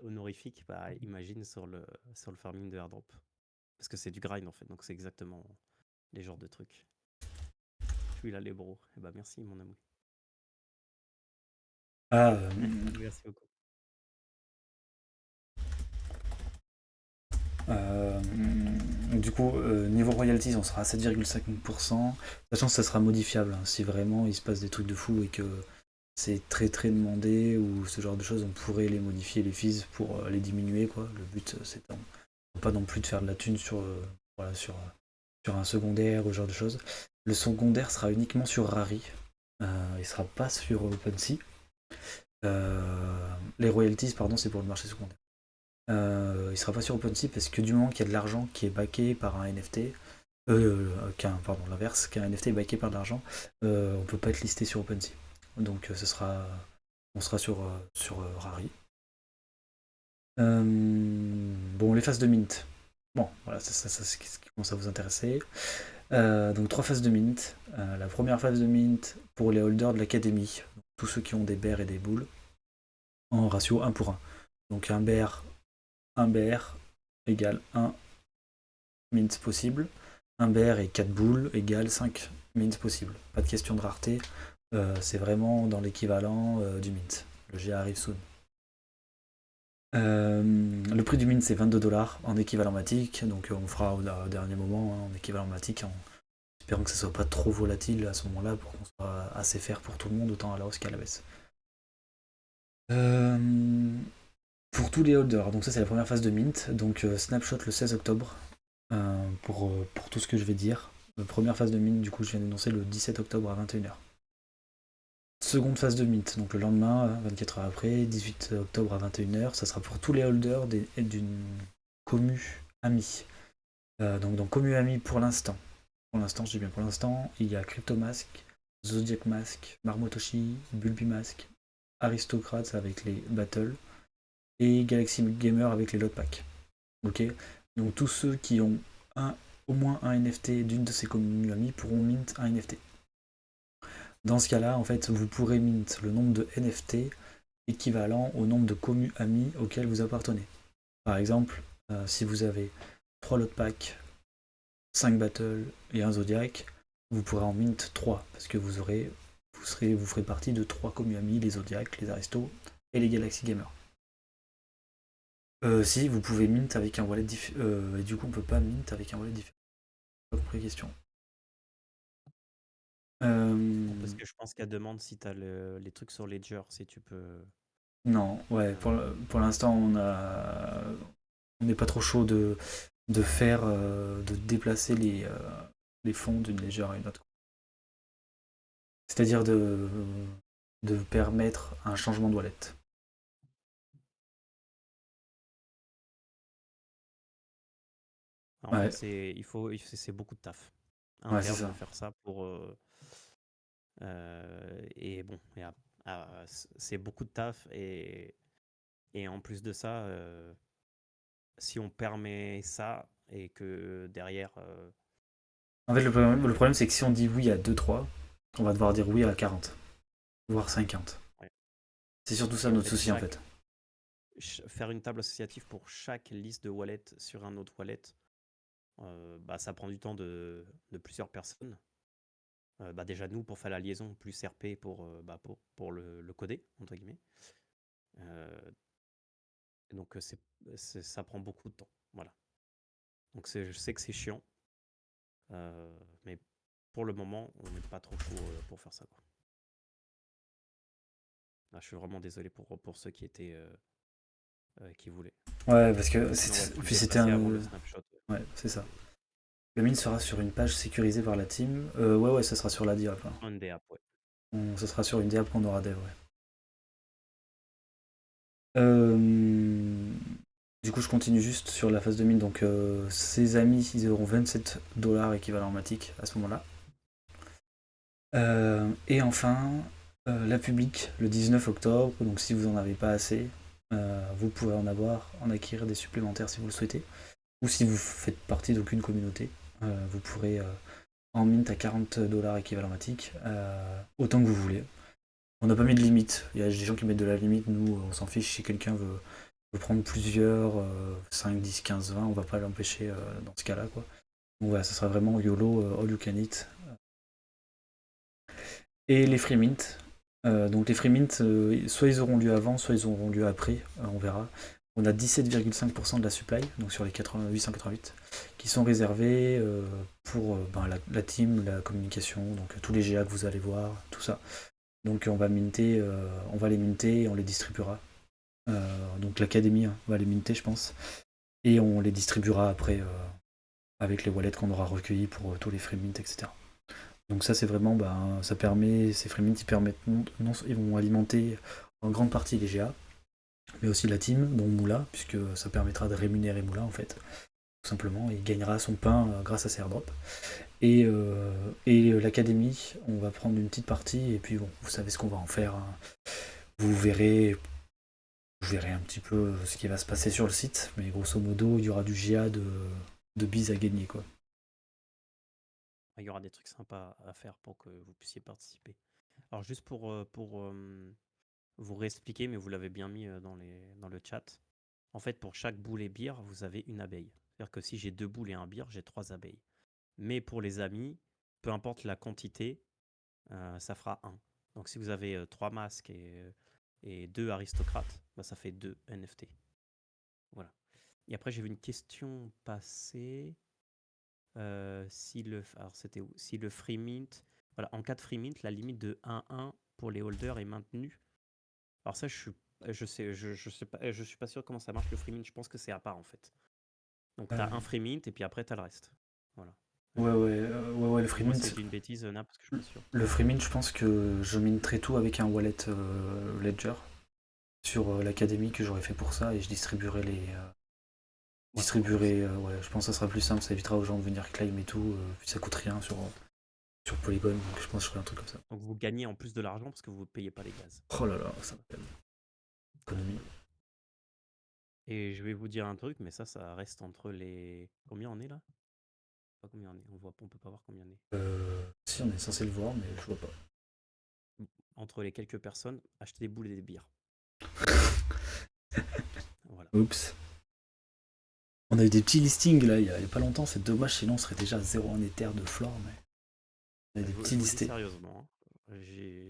Speaker 3: honorifique, bah, imagine sur le farming de airdrop. Parce que c'est du grind en fait, donc c'est exactement les genres de trucs. Je suis là les bros. Et bah merci mon ami.
Speaker 1: Ah,
Speaker 3: Merci beaucoup.
Speaker 1: Euh, du coup, niveau royalties, on sera à 7,5%, sachant que ça sera modifiable, hein. Si vraiment il se passe des trucs de fou et que c'est très très demandé ou ce genre de choses, on pourrait les modifier, les fees, pour les diminuer, quoi. Le but, c'est pas non plus de faire de la thune voilà, sur un secondaire ou ce genre de choses. Le secondaire sera uniquement sur Rari, il sera pas sur OpenSea. Les royalties, pardon, c'est pour le marché secondaire. Il sera pas sur OpenSea parce que du moment qu'il y a de l'argent qui est backé par un NFT, pardon, l'inverse, qu'un NFT est backé par de l'argent, on peut pas être listé sur OpenSea. Donc on sera sur Rari. Bon, les phases de mint. Bon, voilà, ça c'est ce qui commence à vous intéresser. Donc trois phases de mint. La première phase de mint pour les holders de l'académie, tous ceux qui ont des bears et des boules, en ratio 1 pour 1. Donc un bear égale 1 mint possible. un bear et 4 boules égale 5 mints possibles. Pas de question de rareté. C'est vraiment dans l'équivalent du mint. Le GA arrive soon. Le prix du mint c'est 22$ en équivalent matic, donc on fera au dernier moment en équivalent matic, en espérant que ça soit pas trop volatile à ce moment-là pour qu'on soit assez fair pour tout le monde, autant à la hausse qu'à la baisse. Pour tous les holders, donc ça c'est la première phase de mint, donc snapshot le 16 octobre pour tout ce que je vais dire. Première phase de mint, du coup je viens d'énoncer le 17 octobre à 21h. Seconde phase de mint, donc le lendemain, 24 heures après, 18 octobre à 21h, ça sera pour tous les holders d'une commu ami. Donc dans commu ami pour l'instant, je dis bien pour l'instant, il y a Cryptomask, Zodiac Mask, Marmotoshi, Bulbimask, Aristocrats avec les battles, et Galaxy Gamer avec les lot packs. Ok. Donc tous ceux qui ont au moins un NFT d'une de ces communes amies pourront mint un NFT. Dans ce cas-là, en fait, vous pourrez mint le nombre de NFT équivalent au nombre de communes amies auxquelles vous appartenez. Par exemple, si vous avez 3 lot packs, 5 battles et un zodiac, vous pourrez en mint 3 parce que vous ferez partie de 3 communes amies, les zodiacs, les aristos et les Galaxy Gamers. Si, vous pouvez mint avec un wallet différent. Et du coup, on peut pas mint avec un wallet différent. Pas compris la question.
Speaker 3: Parce que je pense qu'elle demande si tu as les trucs sur Ledger, si tu peux.
Speaker 1: Non, ouais, pour l'instant, on n'est pas trop chaud de faire, de déplacer les fonds d'une légère à une autre. C'est-à-dire de permettre un changement de wallet.
Speaker 3: En
Speaker 1: Ouais,
Speaker 3: fait, c'est beaucoup de taf
Speaker 1: ouais, c'est
Speaker 3: interne de
Speaker 1: ça.
Speaker 3: faire ça pour. Et bon, c'est beaucoup de taf et en plus de ça, si on permet ça et que derrière,
Speaker 1: En fait, le problème, c'est que si on dit oui à 2-3, on va devoir dire oui à 40, voire 50.
Speaker 3: ouais.
Speaker 1: C'est surtout ça
Speaker 3: Et en
Speaker 1: notre
Speaker 3: fait,
Speaker 1: souci, en fait.
Speaker 3: faire une table associative pour chaque liste de wallet sur un autre wallet, bah, ça prend du temps de plusieurs personnes. Bah, déjà nous pour faire la liaison, plus RP bah, pour le coder, entre guillemets. Euh, donc ça prend beaucoup de temps. Voilà. Donc je sais que c'est chiant, mais pour le moment, on n'est pas trop chaud pour faire ça, quoi. Ah, je suis vraiment désolé pour ceux qui voulaient.
Speaker 1: Ouais, parce que
Speaker 3: Sinon, on aurait pu le
Speaker 1: puis c'était
Speaker 3: déplacer
Speaker 1: un.
Speaker 3: avant le snapshot.
Speaker 1: Ouais, c'est ça. Le mine sera sur une page sécurisée par la team. Ouais, ça sera sur la diap, hein.
Speaker 3: Un DApp, ouais.
Speaker 1: Ça sera sur une diap qu'on aura dev, ouais. Euh, Du coup, je continue juste sur la phase de mine. Donc, ses amis, ils auront 27$ équivalent matic à ce moment-là. Et enfin, la publique, le 19 octobre. Donc, si vous en avez pas assez, vous pourrez en acquérir des supplémentaires si vous le souhaitez. Ou si vous faites partie d'aucune communauté, vous pourrez en mint à 40$ équivalent matic, autant que vous voulez. On n'a pas mis de limite. Il y a des gens qui mettent de la limite. Nous, on s'en fiche. Si quelqu'un veut prendre plusieurs, 5, 10, 15, 20, on va pas l'empêcher dans ce cas-là, quoi. Donc voilà, ça sera vraiment YOLO, all you can eat. Et les free mint. Donc les free mint, soit ils auront lieu avant, soit ils auront lieu après, on verra. On a 17,5% de la supply, donc sur les 888, qui sont réservés pour la team, la communication, donc tous les GA que vous allez voir, tout ça. Donc on va les minter et on les distribuera. Donc l'académie va les minter, je pense, et on les distribuera après avec les wallets qu'on aura recueillis pour tous les free mint, etc. Donc ça c'est vraiment, ça permet, ces free mint, ils vont alimenter en grande partie les GA, mais aussi la team, dont Moula, puisque ça permettra de rémunérer Moula en fait, tout simplement. Il gagnera son pain grâce à ses airdrops. Et l'académie, on va prendre une petite partie, et puis bon, vous savez ce qu'on va en faire, hein. Vous verrez un petit peu ce qui va se passer sur le site, mais grosso modo, il y aura du GA de bise à gagner, quoi.
Speaker 3: Il y aura des trucs sympas à faire pour que vous puissiez participer. Alors juste pour vous réexpliquer, mais vous l'avez bien mis dans le chat. En fait, pour chaque boule et bière, vous avez une abeille. C'est-à-dire que si j'ai 2 boules et un bière, j'ai 3 abeilles. Mais pour les amis, peu importe la quantité, ça fera 1. Donc si vous avez 3 masques et 2 aristocrates, bah, ça fait 2 NFT. Voilà. Et après, j'ai vu une question passer. Alors c'était où? Si le free mint, voilà, en cas de free mint, la limite de 1-1 pour les holders est maintenue. Alors ça, je suis pas sûr comment ça marche le free mint. Je pense que c'est à part en fait. Donc tu as un free mint et puis après tu as le reste. Voilà.
Speaker 1: Ouais, le free
Speaker 3: Dis-moi si je
Speaker 1: mint.
Speaker 3: dis une bêtise, Nap, parce que je suis pas sûr.
Speaker 1: Le free mint, je pense que je minerai tout avec un wallet Ledger sur l'académie que j'aurais fait pour ça et je distribuerai
Speaker 3: Ouais, ça sera plus simple.
Speaker 1: ouais, je pense que ça sera plus simple, ça évitera aux gens de venir claim et tout, puis ça coûte rien sur Polygon, donc je pense que je ferai un truc comme ça.
Speaker 3: Donc vous gagnez en plus de l'argent parce que vous ne payez pas les gaz.
Speaker 1: Oh là là, ça m'appelle. Économie.
Speaker 3: Et je vais vous dire un truc, mais ça reste entre les... Combien on est là? Pas combien on est, on peut pas voir combien on est.
Speaker 1: Si, on est censé le voir, mais je vois pas.
Speaker 3: Entre les quelques personnes, acheter des boules et des bières. Voilà.
Speaker 1: Oups. On a eu des petits listings là, il y a pas longtemps, c'est dommage, sinon on serait déjà à 0,1 Ether de floor, mais on a des petits
Speaker 3: Je vous dis
Speaker 1: listés.
Speaker 3: sérieusement, hein,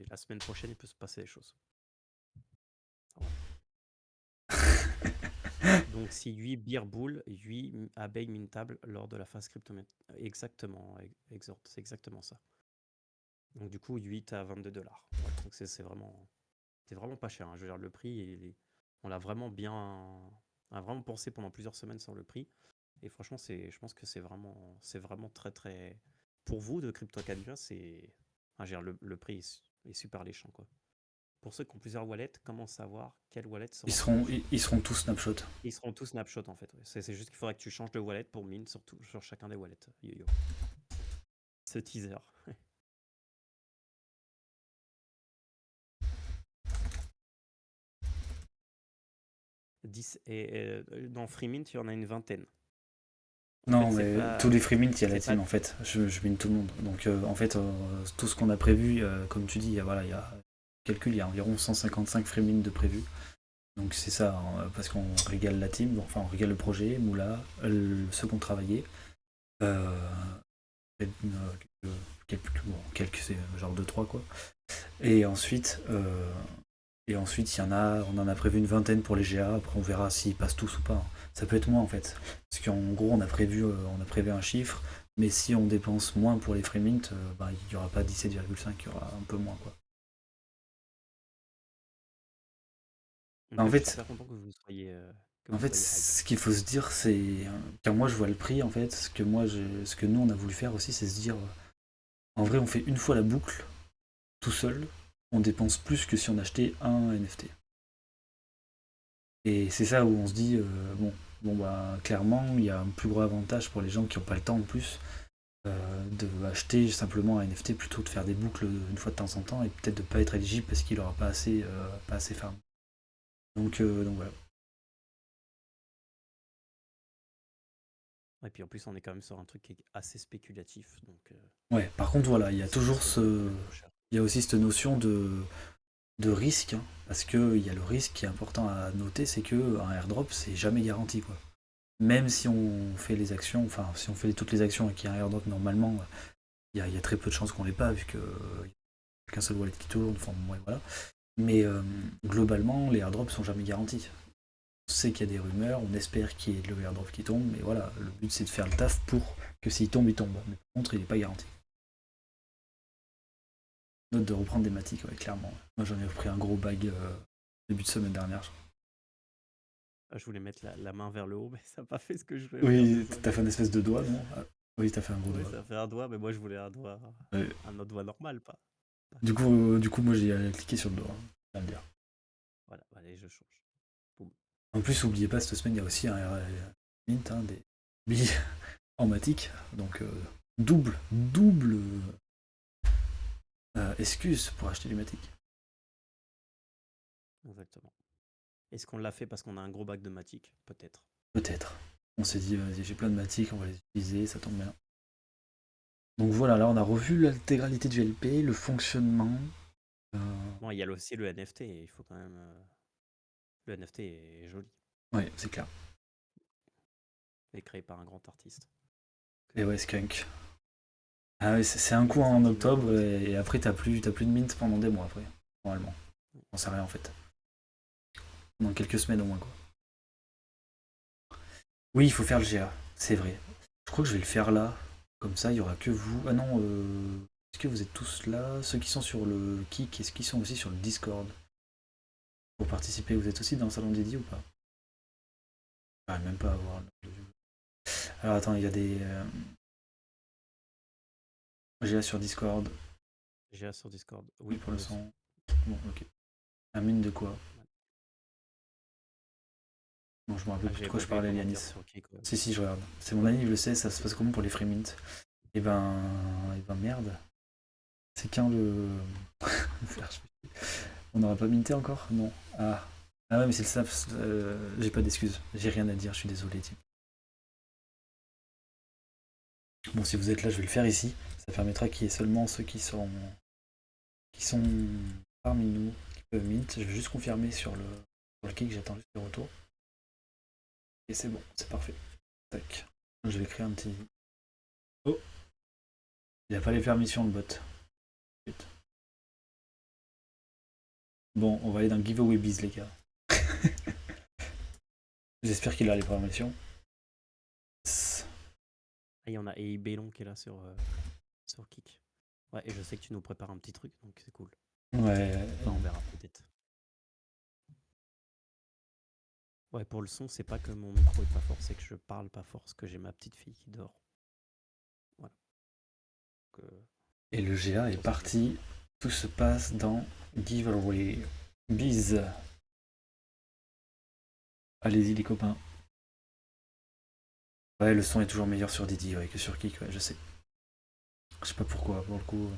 Speaker 3: la semaine prochaine, il peut se passer des choses. Voilà. Donc si 8 beer boules, 8 abeilles mintables lors de la phase cryptométrie. Exactement, Exhort, c'est exactement ça. Donc du coup, 8 à 22 $. Voilà. Donc c'est vraiment pas cher, hein. Je veux dire, le prix, on l'a vraiment bien... On a vraiment pensé pendant plusieurs semaines sur le prix. Et franchement, je pense que c'est vraiment très très... Pour vous, de Crypto Academia, c'est... Enfin, je veux dire, le prix est super alléchant, quoi. Pour ceux qui ont plusieurs wallets, comment savoir quel wallet sera plus alléchant?
Speaker 1: Ils seront tous snapshot.
Speaker 3: Ils seront tous snapshot en fait. Ouais. C'est juste qu'il faudrait que tu changes de wallet pour mint sur chacun des wallets. Yo-yo. Ce teaser. Dans Freemint, il y en a une vingtaine. En
Speaker 1: Non,
Speaker 3: fait, c'est
Speaker 1: mais
Speaker 3: pas.
Speaker 1: tous les free mint, il y a la
Speaker 3: C'est pas.
Speaker 1: team en fait. Je mine tout le monde. Donc en fait, tout ce qu'on a prévu, comme tu dis, il y a calcul, il y a environ 155 free mint de prévu. Donc c'est ça, hein, parce qu'on régale la team, enfin on régale le projet, Moula, ceux qui ont travaillé. Euh, quelques, c'est genre 2-3 quoi. Et ensuite, il y en a, on en a prévu une vingtaine pour les GA, après on verra s'ils passent tous ou pas, hein. Ça peut être moins en fait. Parce qu'en gros on a prévu un chiffre, mais si on dépense moins pour les free mint, bah, il n'y aura pas 17,5, il y aura un peu moins quoi.
Speaker 3: En
Speaker 1: En
Speaker 3: tout cas, je suis
Speaker 1: fait,
Speaker 3: super content que vous soyez, hype.
Speaker 1: ce qu'il faut se dire, c'est quand moi je vois le prix, en fait, ce que nous on a voulu faire aussi, c'est se dire, en vrai, on fait une fois la boucle tout seul, on dépense plus que si on achetait un NFT. Et c'est ça où on se dit, bon bah clairement, il y a un plus gros avantage pour les gens qui n'ont pas le temps en plus de acheter simplement un NFT plutôt que de faire des boucles une fois de temps en temps et peut-être de pas être éligible parce qu'il n'aura pas assez farm. Donc voilà.
Speaker 3: Et puis en plus, on est quand même sur un truc qui est assez spéculatif. Donc,
Speaker 1: Ouais, par contre voilà, il y a
Speaker 3: ça
Speaker 1: toujours
Speaker 3: risque de
Speaker 1: ce.
Speaker 3: être cher.
Speaker 1: Il y a aussi cette notion de risque, hein, parce qu'il y a le risque qui est important à noter, c'est qu'un airdrop, c'est jamais garanti, quoi. Même si on fait les actions, enfin, si on fait toutes les actions et qu'il y a un airdrop, normalement, il y a très peu de chances qu'on l'ait pas, vu qu'il n'y a qu'un seul wallet qui tourne, enfin, ouais, voilà. Mais globalement, les airdrops sont jamais garantis. On sait qu'il y a des rumeurs, on espère qu'il y ait le airdrop qui tombe, mais voilà, le but c'est de faire le taf pour que s'il tombe, il tombe. Mais par contre, il n'est pas garanti. Note de reprendre des matiques, ouais, clairement. Moi j'en ai pris un gros bag début de semaine dernière.
Speaker 3: Je voulais mettre la main vers le haut, mais ça n'a pas fait ce que je voulais faire,
Speaker 1: Oui,
Speaker 3: désolé.
Speaker 1: t'as fait une espèce de doigt, non? Oui, t'as fait un gros
Speaker 3: Oui,
Speaker 1: doigt.
Speaker 3: ça fait un doigt, mais moi je voulais un doigt,
Speaker 1: Ouais.
Speaker 3: un autre doigt normal, pas
Speaker 1: Du coup moi j'ai cliqué sur le doigt, à me dire.
Speaker 3: Voilà, allez, je change. Boum.
Speaker 1: En plus, oubliez pas, cette semaine il y a aussi un mint, hein, des billes en matic, donc double excuse pour acheter du matic.
Speaker 3: Exactement. Est-ce qu'on l'a fait parce qu'on a un gros bac de matic? Peut-être.
Speaker 1: Peut-être. On s'est dit, vas-y, j'ai plein de matic, on va les utiliser, ça tombe bien. Donc voilà, là on a revu l'intégralité du LP, le fonctionnement.
Speaker 3: Bon, il y a aussi le NFT, il faut quand même. Le NFT est joli.
Speaker 1: Ouais, c'est clair.
Speaker 3: Il est créé par un grand artiste.
Speaker 1: Et ouais, Skunk. Ah ouais, c'est un coup en octobre et après t'as plus de mint pendant des mois après, normalement. On sait rien en fait. Dans quelques semaines au moins quoi. Oui, il faut faire le GA, c'est vrai. Je crois que je vais le faire là. Comme ça, il y aura que vous. Ah non, est-ce que vous êtes tous là? Ceux qui sont sur le Kik, est-ce qu'ils sont aussi sur le Discord? Pour participer, vous êtes aussi dans le salon Didi ou pas? J'arrive même pas à voir. Alors attends, il y a des GA sur Discord.
Speaker 3: GA sur Discord.
Speaker 1: Oui,
Speaker 3: Oui,
Speaker 1: pour le
Speaker 3: aussi.
Speaker 1: son. Bon, ok. Un mine de quoi? Bon, je me rappelle
Speaker 3: Ah,
Speaker 1: plus de
Speaker 3: j'avais
Speaker 1: quoi
Speaker 3: pas
Speaker 1: je
Speaker 3: vu les
Speaker 1: parlais,
Speaker 3: commentaires
Speaker 1: Lianis.
Speaker 3: sur Kik, ouais.
Speaker 1: Si, je regarde. C'est mon ami, il le sait, ça se passe comment pour les free mint? Et ben. Et ben merde. C'est quand le. On n'aura pas minté encore? Non. Ah. Ah ouais, mais c'est le staff. J'ai pas d'excuses. J'ai rien à dire, je suis désolé, type. Bon, si vous êtes là, je vais le faire ici. Ça permettra qu'il y ait seulement ceux qui sont parmi nous qui peuvent mint. Je vais juste confirmer sur le kick, j'attends juste le retour. Et c'est bon, c'est parfait. Tac. Je vais créer un petit. Oh! Il a pas les permissions, le bot. Putain. Bon, on va aller dans Giveaway Biz, les gars. J'espère qu'il a les permissions.
Speaker 3: Ah, il y en a et Bélon qui est là sur Kik. Ouais, et je sais que tu nous prépares un petit truc, donc c'est cool.
Speaker 1: Ouais.
Speaker 3: Enfin, on verra peut-être. Ouais, pour le son, c'est pas que mon micro est pas fort, c'est que je parle pas fort, parce que j'ai ma petite fille qui dort. Voilà. Donc,
Speaker 1: Et le GA est parti. Tout se passe dans Giveaway Biz. Allez-y les copains. Ouais, le son est toujours meilleur sur Didi ouais, que sur Kik, ouais, je sais. Je sais pas pourquoi, pour le coup.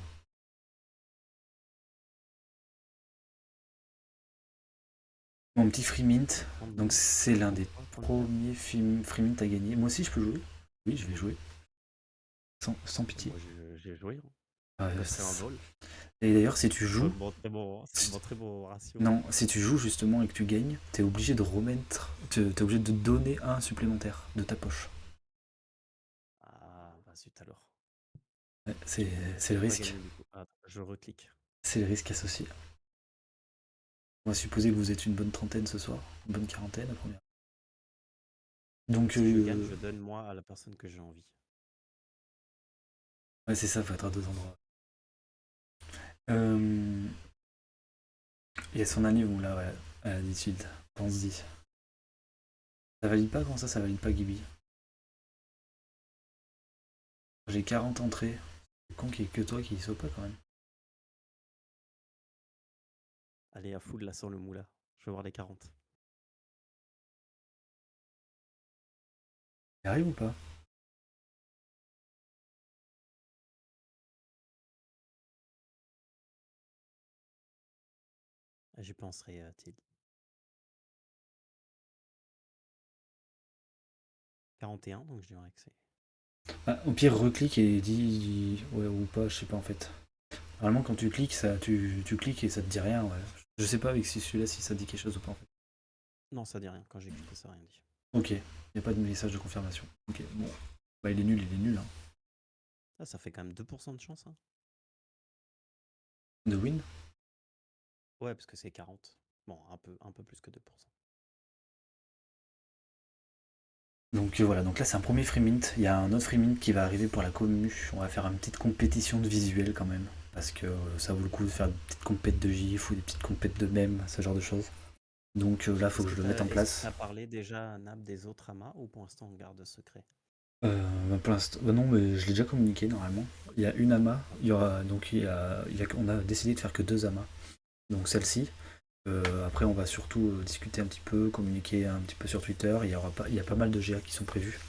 Speaker 1: Mon petit free mint, donc c'est l'un des premiers free mint à gagner. Moi aussi je peux jouer. Oui, je vais jouer. Sans pitié.
Speaker 3: Moi, j'ai joué.
Speaker 1: Ah,
Speaker 3: Je fais un vol.
Speaker 1: et d'ailleurs, si tu joues.
Speaker 3: C'est un très bon ratio.
Speaker 1: Non, si tu joues justement et que tu gagnes, t'es obligé de remettre. T'es obligé de donner un supplémentaire de ta poche.
Speaker 3: Ah, bah zut alors.
Speaker 1: Ouais, c'est le risque.
Speaker 3: Gagné, du coup. Ah, je reclique.
Speaker 1: C'est le risque associé. On va supposer que vous êtes une bonne trentaine ce soir, une bonne quarantaine la première. Donc
Speaker 3: si je gagne, je donne moi à la personne que j'ai envie.
Speaker 1: Ouais, c'est ça, faut être à deux endroits. Il y a son anniv là, ouais, à l'attitude. Pense-y. Ça valide pas? Comment ça valide pas Gibi? J'ai 40 entrées. C'est con qu'il y ait que toi qui y soit pas quand même.
Speaker 3: Allez, à full là sur le moula. Je vais voir les 40.
Speaker 1: Il arrive ou pas?
Speaker 3: J'y penserai, Till. 41, donc je dirais que c'est.
Speaker 1: Ah, au pire, reclique et dis ouais ou pas, je sais pas en fait. Normalement, quand tu cliques, tu cliques et ça te dit rien. Ouais. Je sais pas avec celui-là si ça dit quelque chose ou pas en fait.
Speaker 3: Non, ça dit rien. Quand j'ai cliqué, ça n'a rien dit.
Speaker 1: Ok, il n'y a pas de message de confirmation. Ok, bon. Bah, il est nul. Hein.
Speaker 3: Ah, ça fait quand même 2% de chance. Hein.
Speaker 1: De win?
Speaker 3: Ouais, parce que c'est 40. Bon, un peu plus que 2%.
Speaker 1: Donc voilà, donc là c'est un premier free mint. Il y a un autre free mint qui va arriver pour la commu. On va faire une petite compétition de visuel quand même. Parce que ça vaut le coup de faire des petites compètes de gif ou des petites compètes de mèmes, ce genre de choses. Donc là, faut que je le mette en place.
Speaker 3: Tu as parlé déjà à Nab des autres amas ou pour l'instant on garde secret?
Speaker 1: Pour l'instant, non, mais je l'ai déjà communiqué normalement. Il y a une amas, il y aura donc on a décidé de faire que 2 amas. Donc celle-ci. Après, on va surtout discuter un petit peu, communiquer un petit peu sur Twitter. Il y a pas mal de GA qui sont prévus.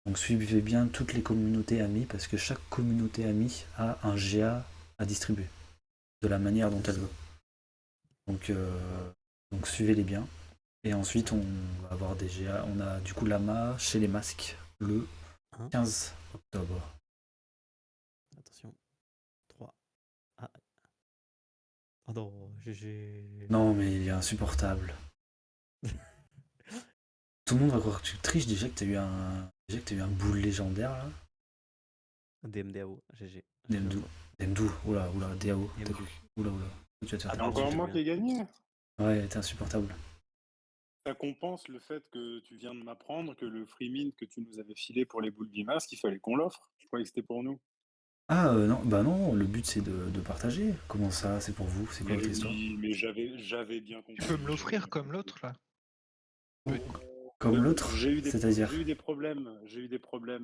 Speaker 1: Donc suivez bien toutes les communautés amies parce que chaque communauté amie a un GA à distribuer de la manière dont elle veut. Donc suivez-les bien. Et ensuite, on va avoir des GA. On a du coup l'AMA chez les masques le 15 octobre.
Speaker 3: Attention. 3. Ah. Pardon, GG.
Speaker 1: Non, mais il est insupportable. Tout le monde va croire que tu triches déjà que t'as eu un boule légendaire là.
Speaker 3: DMDAO, GG.
Speaker 1: Demdou. Demdou, oula, DAO.
Speaker 3: Demdou.
Speaker 1: Oula. Tu vas te faire
Speaker 3: Ah
Speaker 2: C'est
Speaker 3: non,
Speaker 1: taper.
Speaker 2: encore
Speaker 3: j'ai
Speaker 2: moi
Speaker 3: bien.
Speaker 2: qui ai gagné.
Speaker 1: Ouais, t'es insupportable.
Speaker 2: Ça compense le fait que tu viens de m'apprendre que le free mint que tu nous avais filé pour les boules d'IMAS, il fallait qu'on l'offre. Je croyais que c'était pour nous.
Speaker 1: Ah non, bah non, le but c'est de partager. Comment ça, c'est pour vous? C'est quoi
Speaker 2: Mais
Speaker 1: votre histoire?
Speaker 2: oui, mais j'avais bien compris.
Speaker 4: Tu peux me l'offrir
Speaker 2: j'avais bien
Speaker 4: comme
Speaker 2: compris.
Speaker 4: l'autre là.
Speaker 1: Comme l'autre?
Speaker 2: J'ai eu
Speaker 1: C'est-à-dire?
Speaker 2: des problèmes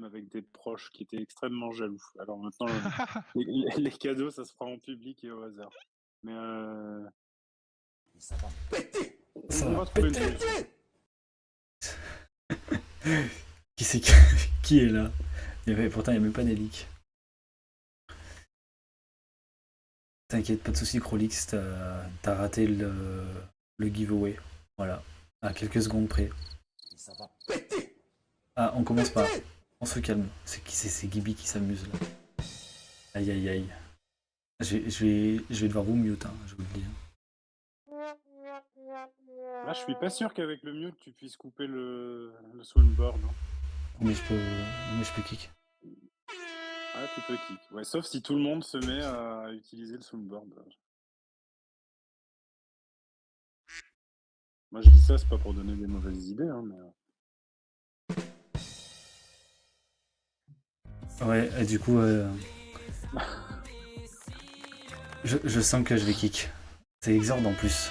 Speaker 2: avec des proches qui étaient extrêmement jaloux. Alors maintenant, les cadeaux, ça se fera en public et au hasard. Mais
Speaker 1: Ça
Speaker 2: on
Speaker 1: va
Speaker 2: va trouver une
Speaker 1: péter.
Speaker 2: solution.
Speaker 1: Qui c'est qui est là? Pourtant, il n'y a même pas d'hélic. T'inquiète, pas de soucis, Crolix, t'as raté le giveaway. Voilà, à quelques secondes près. Ça va péter. Ah, on commence pas. On se calme. C'est Gibi qui s'amuse là. Aïe. Je vais devoir vous mute, hein, je vous le dis.
Speaker 2: Là, je suis pas sûr qu'avec le mute, tu puisses couper le soundboard. Hein.
Speaker 1: Mais je peux kick.
Speaker 2: Ah, tu peux kick. Ouais, sauf si tout le monde se met à utiliser le soundboard. Moi, je dis ça, c'est pas pour donner des mauvaises idées, hein, mais...
Speaker 1: Ouais, et du coup, je sens que je vais kick. C'est Exord en plus.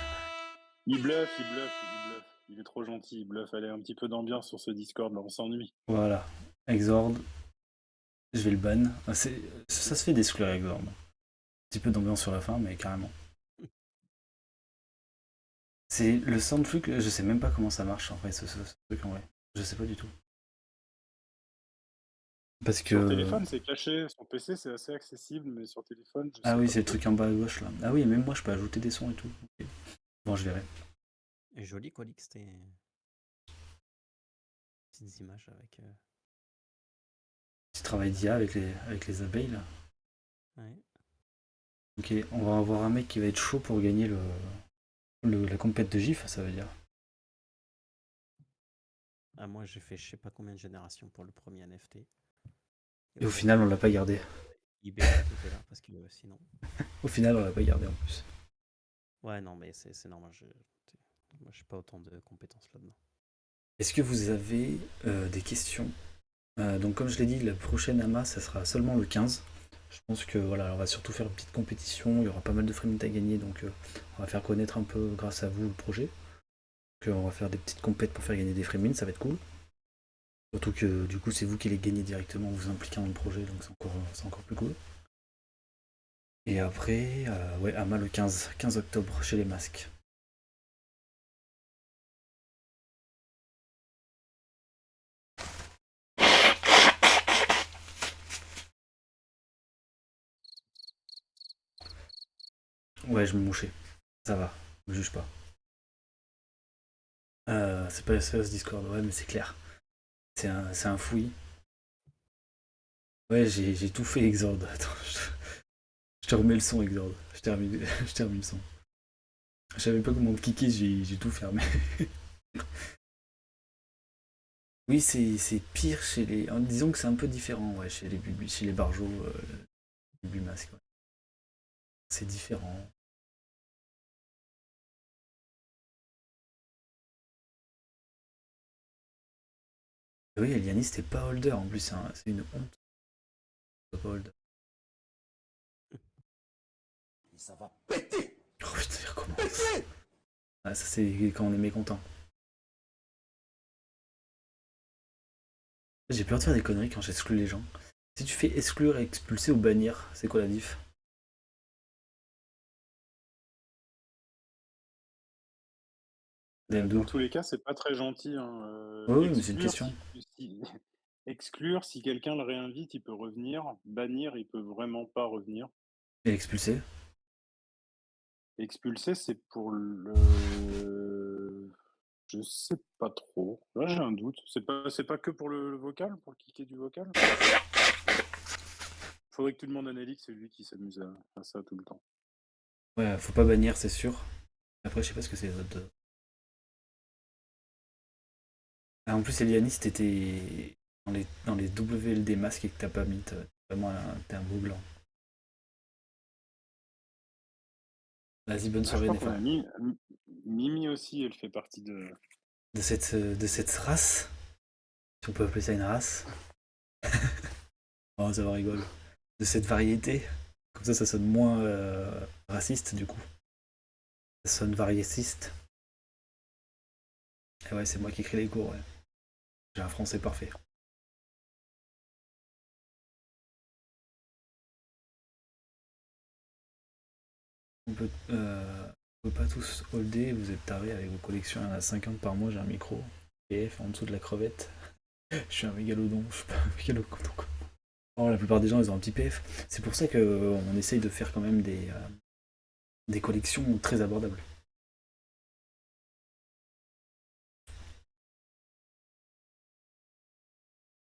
Speaker 2: Il bluffe. Il est trop gentil, il bluffe. Allez, un petit peu d'ambiance sur ce Discord, là, on s'ennuie.
Speaker 1: Voilà, Exord. Je vais le ban. Ça se fait d'exclure Exord. Un petit peu d'ambiance sur la fin, mais carrément. C'est le soundflux, je sais même pas comment ça marche en vrai, ce truc en vrai. Je sais pas du tout. Parce que...
Speaker 2: Sur téléphone, c'est caché. Sur PC, c'est assez accessible, mais sur téléphone, je sais
Speaker 1: Ah oui,
Speaker 2: pas
Speaker 1: c'est le
Speaker 2: trop.
Speaker 1: truc en bas à gauche là. Ah oui, même moi je peux ajouter des sons et tout. Ok. Bon, je verrai.
Speaker 3: Et joli, Colix, tes petites images avec.
Speaker 1: Petit travail d'IA avec les abeilles là.
Speaker 3: Ouais.
Speaker 1: Ok, on va avoir un mec qui va être chaud pour gagner la compète de GIF, ça veut dire.
Speaker 3: Ah, moi, j'ai fait je sais pas combien de générations pour le premier NFT.
Speaker 1: Et au final, on l'a pas gardé.
Speaker 3: eBay était là parce que sinon.
Speaker 1: Au final, on l'a pas gardé en plus.
Speaker 3: Ouais, non, mais c'est normal. Moi, je n'ai pas autant de compétences là-dedans.
Speaker 1: Est-ce que vous avez des questions? Donc comme je l'ai dit, la prochaine AMA, ça sera seulement le 15. Je pense que voilà, on va surtout faire une petite compétition, il y aura pas mal de free mint à gagner, donc on va faire connaître un peu grâce à vous le projet. On va faire des petites compètes pour faire gagner des free mint, ça va être cool. Surtout que du coup c'est vous qui les gagnez directement en vous impliquant dans le projet, donc c'est encore plus cool. Et après, ouais, AMA le 15 octobre chez les masques. Ouais, je me mouchais. Ça va, me juge pas. C'est pas SOS Discord, ouais, mais c'est clair. C'est un fouillis. Ouais, j'ai tout fait, Exord. Attends, je te remets le son, Exord. Je termine le son. Je savais pas comment cliquer, j'ai tout fermé. Oui, c'est pire chez les... Disons que c'est un peu différent, ouais, chez les barjots, les bumasques. Ouais. C'est différent. Oui, Eliani, c'était pas holder, en plus, c'est une honte. C'est pas holder. Ça va péter. Oh putain, il recommence. Ah, ça, c'est quand on est mécontent. J'ai peur de faire des conneries quand j'exclus les gens. Si tu fais exclure, expulser ou bannir, c'est quoi la diff?
Speaker 2: Dans tous les cas, c'est pas très gentil. Hein.
Speaker 1: Oui, mais c'est une question.
Speaker 2: Exclure, si quelqu'un le réinvite, il peut revenir. Bannir, il peut vraiment pas revenir.
Speaker 1: Et expulser?
Speaker 2: Expulser, c'est pour le... Je sais pas trop. Là, j'ai un doute. C'est pas que pour le vocal, pour cliquer du vocal. Faudrait que tu demandes à Nelly, c'est lui qui s'amuse à ça tout le temps.
Speaker 1: Ouais, faut pas bannir, c'est sûr. Après, je sais pas ce que c'est les autres. Ah, en plus, Elianis, t'étais dans les WLD masques et que t'as pas mis. Vraiment, t'es un beau gland. Vas-y, bonne
Speaker 2: Je
Speaker 1: soirée,
Speaker 2: crois qu'on
Speaker 1: Nefa.
Speaker 2: a Mimi aussi, elle fait partie de.
Speaker 1: De cette race, si on peut appeler ça une race. Oh, ça va rigoler. De cette variété. Comme ça sonne moins raciste, du coup. Ça sonne variétiste. Et ouais, c'est moi qui écris les cours, ouais. J'ai un français parfait. On peut pas tous holder, vous êtes tarés avec vos collections, il y en a 50 par mois, j'ai un micro. PF en dessous de la crevette. Je suis un mégalodon, je suis pas un mégalodon. Oh, la plupart des gens, ils ont un petit PF. C'est pour ça qu'on essaye de faire quand même des collections très abordables.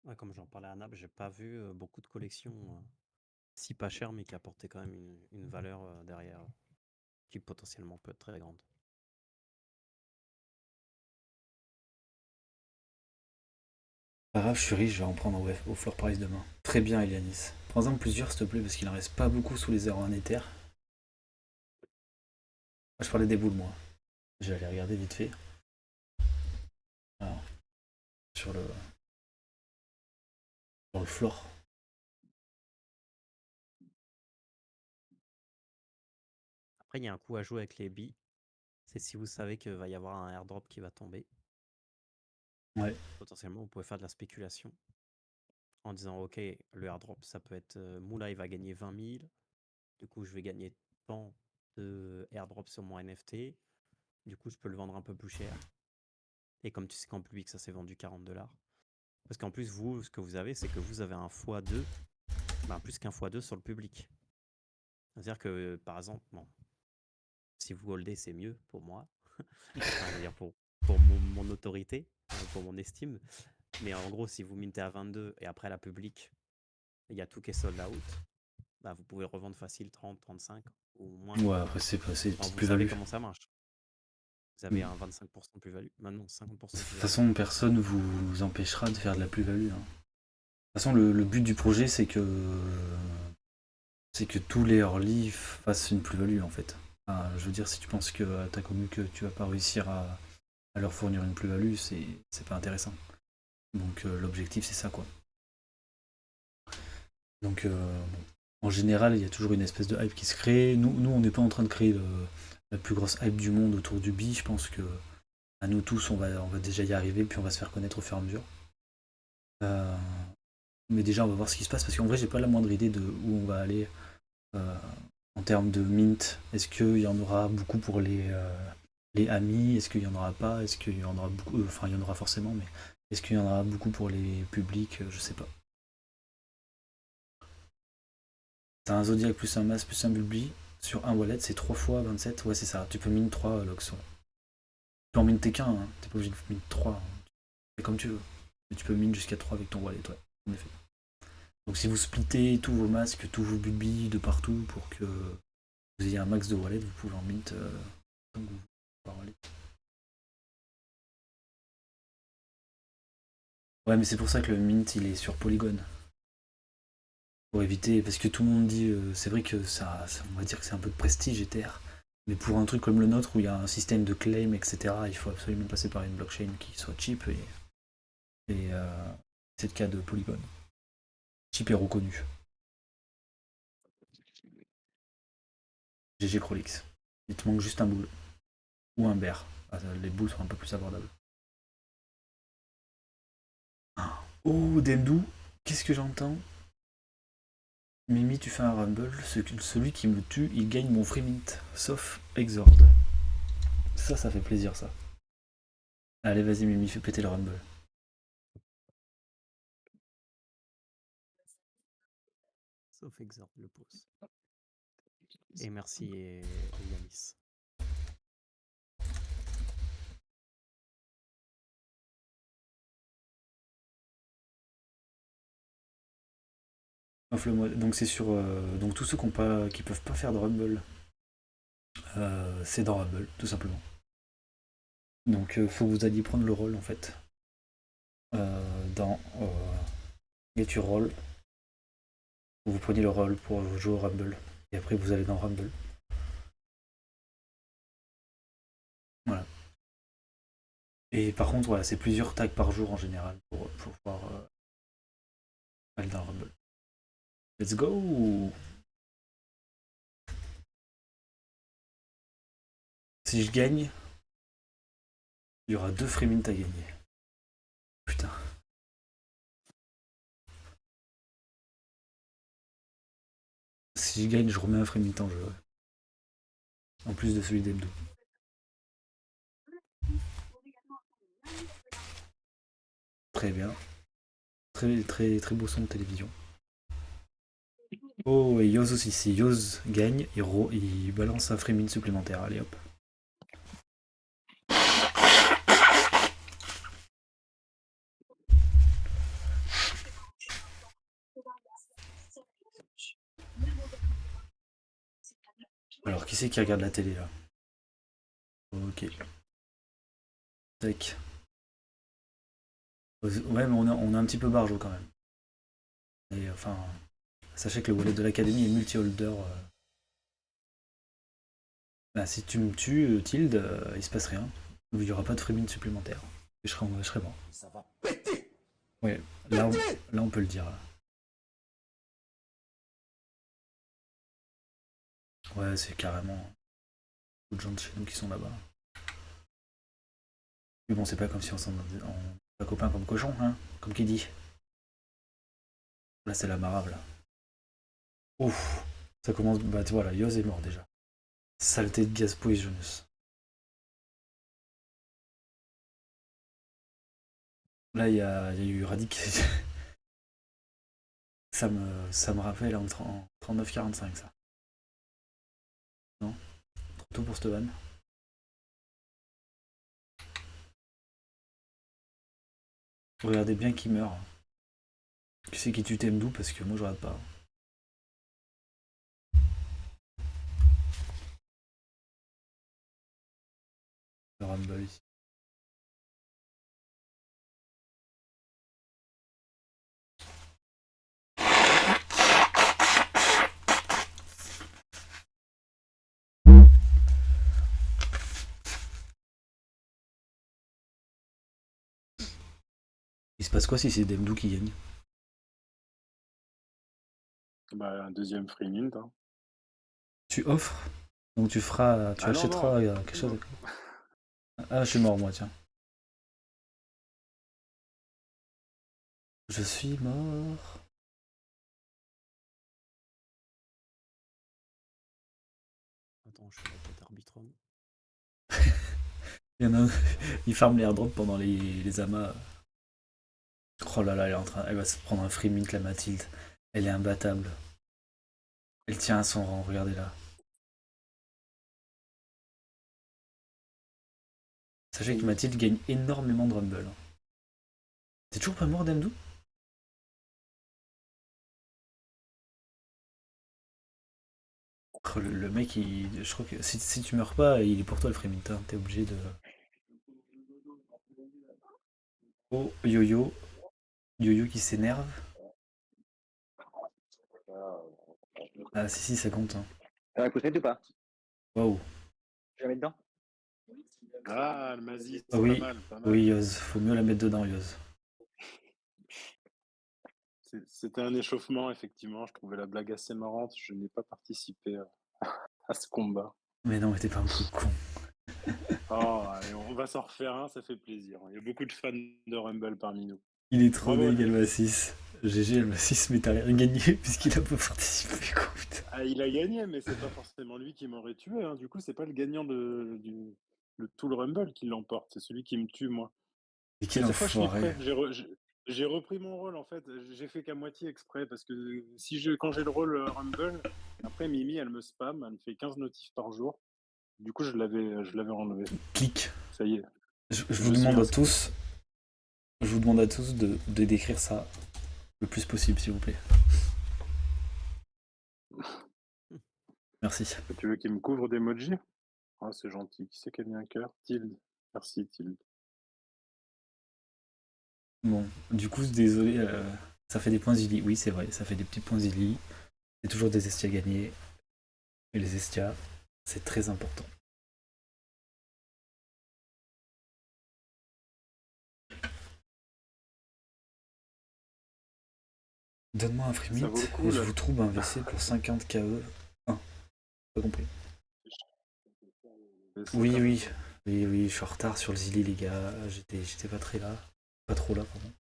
Speaker 3: Ouais, comme j'en parlais à Nab, j'ai pas vu beaucoup de collections si pas chères, mais qui apportaient quand même une valeur derrière qui potentiellement peut être très grande.
Speaker 1: Pas grave, je suis riche, je vais en prendre au floor price demain. Très bien, Elianis. Prends-en plusieurs, s'il te plaît, parce qu'il en reste pas beaucoup sous les 0 en Ether. Je parlais des boules, moi. Je vais aller regarder vite fait. Alors, sur le floor.
Speaker 3: Après, il y a un coup à jouer avec les billes. C'est si vous savez qu'il va y avoir un airdrop qui va tomber.
Speaker 1: Ouais.
Speaker 3: Potentiellement, vous pouvez faire de la spéculation en disant ok, le airdrop, ça peut être Moula, il va gagner 20 000. Du coup, je vais gagner tant de airdrop sur mon NFT. Du coup, je peux le vendre un peu plus cher. Et comme tu sais qu'en public, ça s'est vendu 40$. Parce qu'en plus, vous, ce que vous avez, c'est que vous avez un x2, plus qu'un x2 sur le public. C'est-à-dire que, par exemple, bon, si vous holdez, c'est mieux pour moi. Enfin, je veux dire, pour mon autorité, pour mon estime. Mais en gros, si vous mintez à 22 et après la public, il y a tout qui est sold out, vous pouvez revendre facile 30, 35 ou moins.
Speaker 1: Ouais, après, c'est des
Speaker 3: Enfin,
Speaker 1: petites
Speaker 3: vous savez
Speaker 1: plus-values.
Speaker 3: comment ça marche. Vous avez un 25% de plus-value. Maintenant, 50%
Speaker 1: De
Speaker 3: de
Speaker 1: toute
Speaker 3: plus-value.
Speaker 1: façon, personne vous empêchera de faire de la plus-value. Hein. De toute façon, le but du projet, c'est que tous les early fassent une plus-value, en fait. Enfin, je veux dire, si tu penses que ta commu que tu vas pas réussir à leur fournir une plus-value, c'est pas intéressant. Donc l'objectif, c'est ça, quoi. Donc, en général, il y a toujours une espèce de hype qui se crée. Nous on n'est pas en train de créer la plus grosse hype du monde autour du bi. Je pense que à nous tous, on va déjà y arriver, puis on va se faire connaître au fur et à mesure. Euh, mais déjà, on va voir ce qui se passe, parce qu'en vrai, j'ai pas la moindre idée de où on va aller euh, en termes de mint. Est-ce qu'il y en aura beaucoup pour les amis? Est-ce qu'il y en aura pas? Est-ce qu'il y en aura beaucoup? Enfin, il y en aura forcément, mais est-ce qu'il y en aura beaucoup pour les publics? Je sais pas. T'as un Zodiac plus un Mas plus un Bulbi sur un wallet, c'est 3 fois 27. Ouais, c'est ça. Tu peux mine 3 Lox. Ouais. Tu peux en miner qu'un, hein. T'es pas obligé de mine 3. Hein. C'est comme tu veux. Mais tu peux mine jusqu'à 3 avec ton wallet, ouais. En effet. Donc si vous splittez tous vos masques, tous vos Bulbi de partout pour que vous ayez un max de wallet, vous pouvez en mint tant que vous par wallet. Ouais, mais c'est pour ça que le mint il est sur Polygon. Pour éviter, parce que tout le monde dit, c'est vrai que on va dire que c'est un peu de prestige ETR. Mais pour un truc comme le nôtre où il y a un système de claim, etc., il faut absolument passer par une blockchain qui soit cheap et c'est le cas de Polygon. Cheap et reconnu. GG Crolix. Il te manque juste un boule. Ou un bear. Les boules sont un peu plus abordables. Oh, Demdou, qu'est-ce que j'entends? Mimi, tu fais un rumble. Celui qui me tue, il gagne mon free mint. Sauf Exord. Ça fait plaisir, ça. Allez, vas-y, Mimi, fais péter le rumble.
Speaker 3: Sauf Exord le pose. Et merci Yanis.
Speaker 1: Donc c'est sur donc tous ceux qui peuvent pas faire de rumble, c'est dans rumble tout simplement. Donc faut que vous alliez prendre le rôle en fait dans Get Your Roll Vous prenez le rôle pour jouer au Rumble. Et après, vous allez dans Rumble. Voilà. Et par contre, voilà, c'est plusieurs tags par jour en général pour pouvoir aller dans le Rumble. Let's go! Si je gagne, il y aura 2 free mint à gagner. Putain. Si je gagne, je remets un free mint en jeu. En plus de celui d'Ebdo. Très bien. Très, très, très beau son de télévision. Oh, et Yoz aussi. Si Yoz gagne, il balance un free mint supplémentaire. Allez hop. Alors, qui c'est qui regarde la télé là? Ok. Tac. Ouais, mais on a un petit peu barjo quand même. Et enfin, sachez que le wallet de l'académie est multi-holder. Bah, si tu me tues, Tilde, il se passe rien. Il n'y aura pas de free mint supplémentaire. Et je serai mort.
Speaker 4: Ça va péter.
Speaker 1: Ouais, là on peut le dire. Là. Ouais, c'est carrément beaucoup de gens de chez nous qui sont là-bas. Mais bon, c'est pas comme si on s'en pas copains comme cochon, hein, comme qui dit. Là, c'est la marave, là. Ouf, ça commence. Bah, tu vois, là, Yoz est mort déjà. Saleté de gaz poisonous. Là, il y a eu Radic. ça me rappelle en 39-45, ça. Non? Trop tôt pour Stevan. Regardez bien qui meurt. Tu sais qui tu t'aimes d'où parce que moi je regarde pas. Le Rumble ici. Il se passe quoi si c'est Demdou qui gagne?
Speaker 2: Bah, un deuxième free mint. Hein.
Speaker 1: Tu offres? Donc tu feras. Tu achèteras quelque chose. Ah, je suis mort moi, tiens. Je suis mort.
Speaker 3: Attends, je fais la tête Arbitrum.
Speaker 1: Il y en a un. Il farme les airdrops pendant les amas. Oh là là, elle va se prendre un free mint la Mathilde. Elle est imbattable. Elle tient à son rang, regardez là. Sachez que Mathilde gagne énormément de Rumble. T'es toujours pas mort, Demdou? Le mec, je crois que si tu meurs pas, il est pour toi le free mint. Hein. T'es obligé de. Oh, Yo-Yo. Yo-Yo qui s'énerve. Ah si, ça compte. Hein.
Speaker 5: Ça va coûter ou pas?
Speaker 1: Waouh.
Speaker 5: Je la mets dedans?
Speaker 2: Ah, le Mazie, c'est
Speaker 1: Oui,
Speaker 2: pas mal, pas mal.
Speaker 1: oui, Yoz. Faut mieux la mettre dedans, Yoz.
Speaker 2: C'était un échauffement, effectivement. Je trouvais la blague assez marrante. Je n'ai pas participé à ce combat.
Speaker 1: Mais non, mais t'es pas un peu con.
Speaker 2: Oh, allez, on va s'en refaire un, ça fait plaisir. Il y a beaucoup de fans de Rumble parmi nous.
Speaker 1: Il est trop
Speaker 2: Bravo,
Speaker 1: deg,
Speaker 2: Alma.
Speaker 1: Alma 6. GG, Alma 6, mais t'as rien gagné puisqu'il a pas participé, quoi, putain.
Speaker 2: Ah, il a gagné, mais c'est pas forcément lui qui m'aurait tué. Hein. Du coup, c'est pas le gagnant de tout le Rumble qui l'emporte. C'est celui qui me tue, moi.
Speaker 1: Et
Speaker 2: Mais
Speaker 1: quel
Speaker 2: cette fois, je suis
Speaker 1: enfoiré.
Speaker 2: prêt. J'ai repris mon rôle, en fait. J'ai fait qu'à moitié exprès. Parce que quand j'ai le rôle Rumble, après, Mimi, elle me spam. Elle me fait 15 notifs par jour. Du coup, je l'avais enlevé.
Speaker 1: Clique.
Speaker 2: Ça y est.
Speaker 1: Je
Speaker 2: Je
Speaker 1: vous
Speaker 2: me suis
Speaker 1: demande à
Speaker 2: inscrit.
Speaker 1: tous. Je vous demande à tous de décrire ça le plus possible, s'il vous plaît. Merci.
Speaker 2: Tu veux qu'il me couvre d'emoji? Ah, c'est gentil. Qui c'est qui a mis un cœur? Tilde. Merci, Tilde.
Speaker 1: Bon, du coup, désolé, Ça fait des points Zilli, oui c'est vrai, ça fait des petits points Zilli. C'est toujours des Estia gagnés. Et les Estia, c'est très important. Donne-moi un free
Speaker 2: Ça vaut le
Speaker 1: meet
Speaker 2: coup,
Speaker 1: et je
Speaker 2: là.
Speaker 1: vous trouve un VC pour 50 KE. 1. Pas compris. Oui, oui. Oui, oui, je suis en retard sur le Zilli, les gars. J'étais pas très là. Pas trop là, pardon.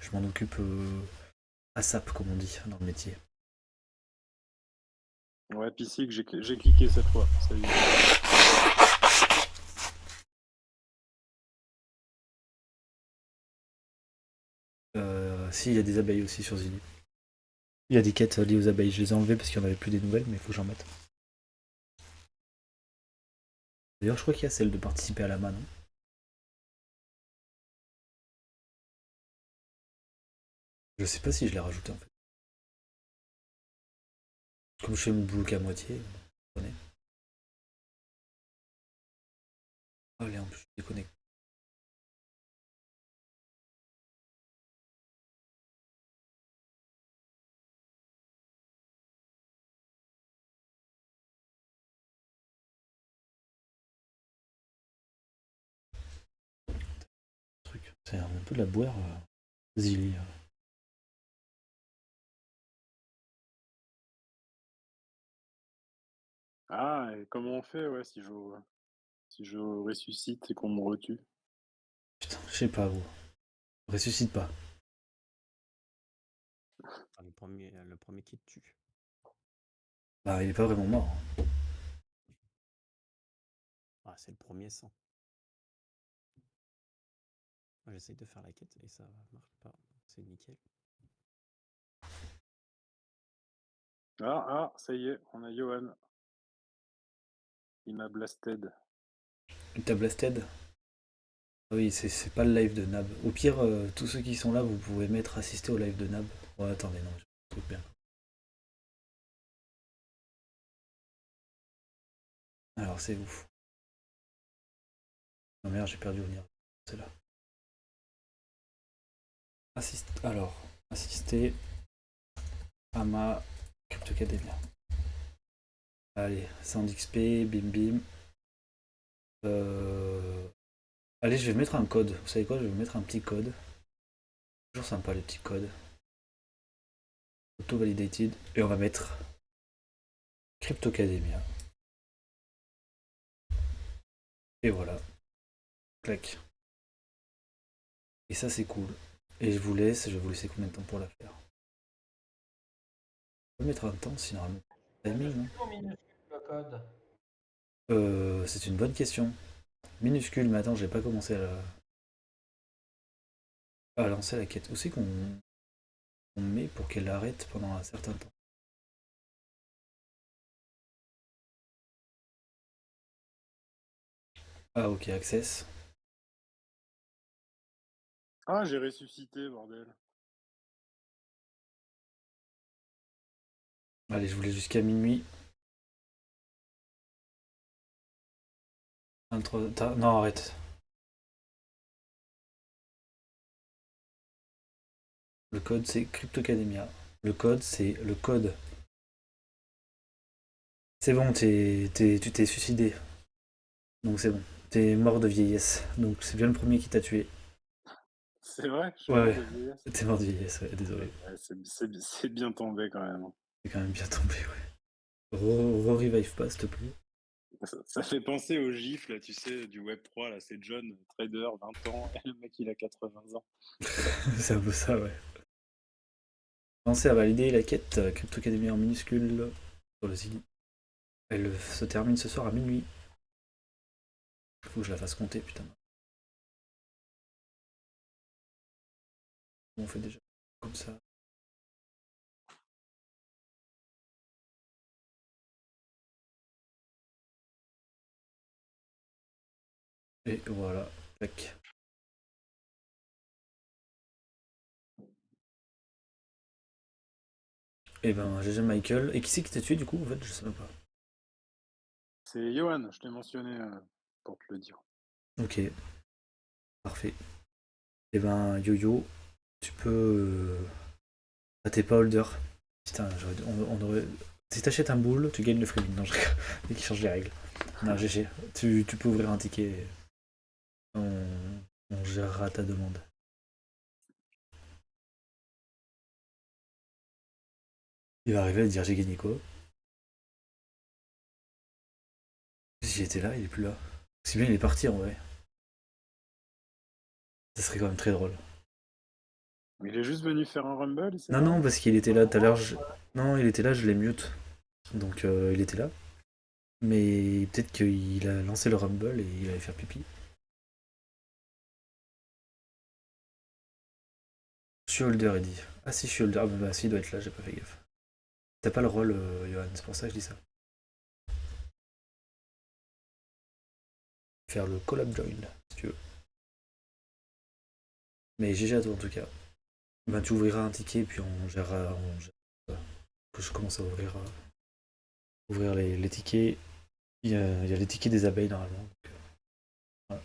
Speaker 1: Je m'en occupe ASAP, comme on dit dans le métier.
Speaker 2: Ouais, PC que j'ai cliqué cette fois. Ça y est.
Speaker 1: Si, il y a des abeilles aussi sur Zilli. Il y a des quêtes liées aux abeilles. Je les ai enlevées parce qu'il n'y en avait plus des nouvelles, mais il faut que j'en mette. D'ailleurs, je crois qu'il y a celle de participer à la main, non? Je sais pas si je l'ai rajouté en fait. Comme je fais mon boulot qu'à moitié, vous comprenez. Allez, en plus, je déconnecte. C'est un peu de la boire, Zilli.
Speaker 2: Ah, et comment on fait, ouais, si je ressuscite et qu'on me retue?
Speaker 1: Putain, je sais pas, vous. Ressuscite pas.
Speaker 3: Enfin, le premier qui te tue.
Speaker 1: Bah, il est pas vraiment mort.
Speaker 3: Ah, c'est le premier sang. J'essaye de faire la quête et ça marche pas. C'est nickel.
Speaker 2: Ah, ça y est, on a Johan. Il m'a blasted.
Speaker 1: Il t'a blasted? Oui, c'est pas le live de Nab. Au pire, tous ceux qui sont là, vous pouvez mettre assister au live de Nab. Ouais, attendez, non, j'ai un truc bien. Alors, c'est ouf. Oh merde, j'ai perdu Onir. C'est là. Alors, assister à ma Crypto Academia. Allez, Sound XP, bim bim. Allez, je vais mettre un code. Vous savez quoi? Je vais mettre un petit code. Toujours sympa les petits codes. Auto-validated. Et on va mettre Crypto Academia. Et voilà. Clac. Et ça, c'est cool. Et je vais vous laisser combien de temps pour la faire? On peut mettre un temps, si normalement. Timing, non?
Speaker 4: Le code.
Speaker 1: C'est une bonne question. Minuscule, mais attends, j'ai pas commencé à lancer la quête. Où c'est qu'on met pour qu'elle arrête pendant un certain temps? Ah, ok, access.
Speaker 2: Ah, j'ai ressuscité, bordel.
Speaker 1: Allez, je voulais jusqu'à minuit. 23... Non, arrête. Le code, c'est Cryptocademia. Le code, c'est le code. C'est bon, tu t'es suicidé. Donc c'est bon. T'es mort de vieillesse. Donc c'est bien le premier qui t'a tué.
Speaker 2: C'est vrai, je suis
Speaker 1: Ouais,
Speaker 2: mort
Speaker 1: ouais.
Speaker 2: de vieillesse.
Speaker 1: T'es mort de vieillesse, ouais, désolé.
Speaker 2: Ouais, c'est bien tombé quand même.
Speaker 1: C'est quand même bien tombé, ouais. Re-revive pas, s'il te plaît.
Speaker 2: Ça fait penser au gif, là, tu sais, du Web3, là, c'est John, trader, 20 ans, et le mec, il a 80 ans.
Speaker 1: C'est un peu ça, ouais. Pensez à valider la quête Cryptocademia en minuscule sur le site. Elle se termine ce soir à minuit. Faut que je la fasse compter, putain. On fait déjà comme ça. Et voilà. Tac. Et ben, GG Michael. Et qui c'est qui t'a tué du coup? En fait, je sais même pas.
Speaker 2: C'est Johan, je t'ai mentionné pour te le dire.
Speaker 1: Ok. Parfait. Et ben, Yo-Yo, tu peux Ah, t'es pas holder. Putain, on aurait... Si t'achètes un boule, tu gagnes le freebie. Non, je rigole. Dès qu'ils changent les règles. Non, GG. Tu peux ouvrir un ticket. On gérera ta demande. Il va arriver à dire j'ai gagné quoi. Si j'étais là, il est plus là. Si bien il est parti en vrai. Ça serait quand même très drôle.
Speaker 2: Il est juste venu faire un rumble, il s'est
Speaker 1: Non,
Speaker 2: barré.
Speaker 1: non, parce qu'il était là tout à l'heure. Non, il était là, je l'ai mute. Donc il était là. Mais peut-être qu'il a lancé le rumble et il allait faire pipi. Je suis holder, il dit. Ah si, je suis holder. Ah bah si, il doit être là, j'ai pas fait gaffe. T'as pas le rôle, Johan, c'est pour ça que je dis ça. Faire le collab join, si tu veux. Mais GG à toi en tout cas. Ben, tu ouvriras un ticket et puis on gérera. Que je commence à ouvrir les tickets. Il y a les tickets des abeilles normalement. Donc, voilà.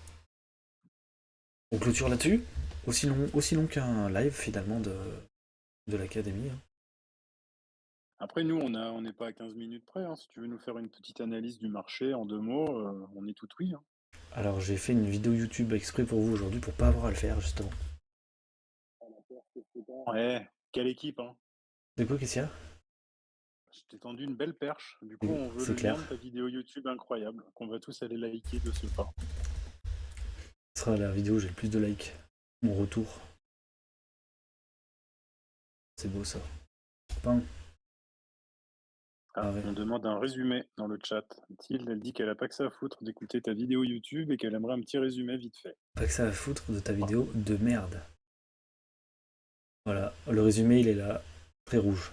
Speaker 1: On clôture là-dessus. Aussi long qu'un live finalement de l'académie. Hein.
Speaker 2: Après, nous, on n'est pas à 15 minutes près. Hein. Si tu veux nous faire une petite analyse du marché en 2 mots, on est tout oui. Hein.
Speaker 1: Alors j'ai fait une vidéo YouTube exprès pour vous aujourd'hui pour pas avoir à le faire justement.
Speaker 2: Ouais, quelle équipe, hein.
Speaker 1: De quoi qu'est-ce qu'il y a?
Speaker 2: Je t'ai tendu une belle perche. Du coup, on veut
Speaker 1: C'est
Speaker 2: le
Speaker 1: clair.
Speaker 2: lien de ta vidéo YouTube incroyable, qu'on va tous aller liker de ce pas.
Speaker 1: Ce sera la vidéo où j'ai le plus de likes. Mon retour. C'est beau ça. Pain.
Speaker 2: Ah,
Speaker 1: Ah ouais.
Speaker 2: on demande un résumé dans le chat. Mathilde, elle dit qu'elle a pas que ça à foutre d'écouter ta vidéo YouTube et qu'elle aimerait un petit résumé vite fait.
Speaker 1: Pas que ça à foutre de ta vidéo de merde. Voilà, le résumé il est là, très rouge.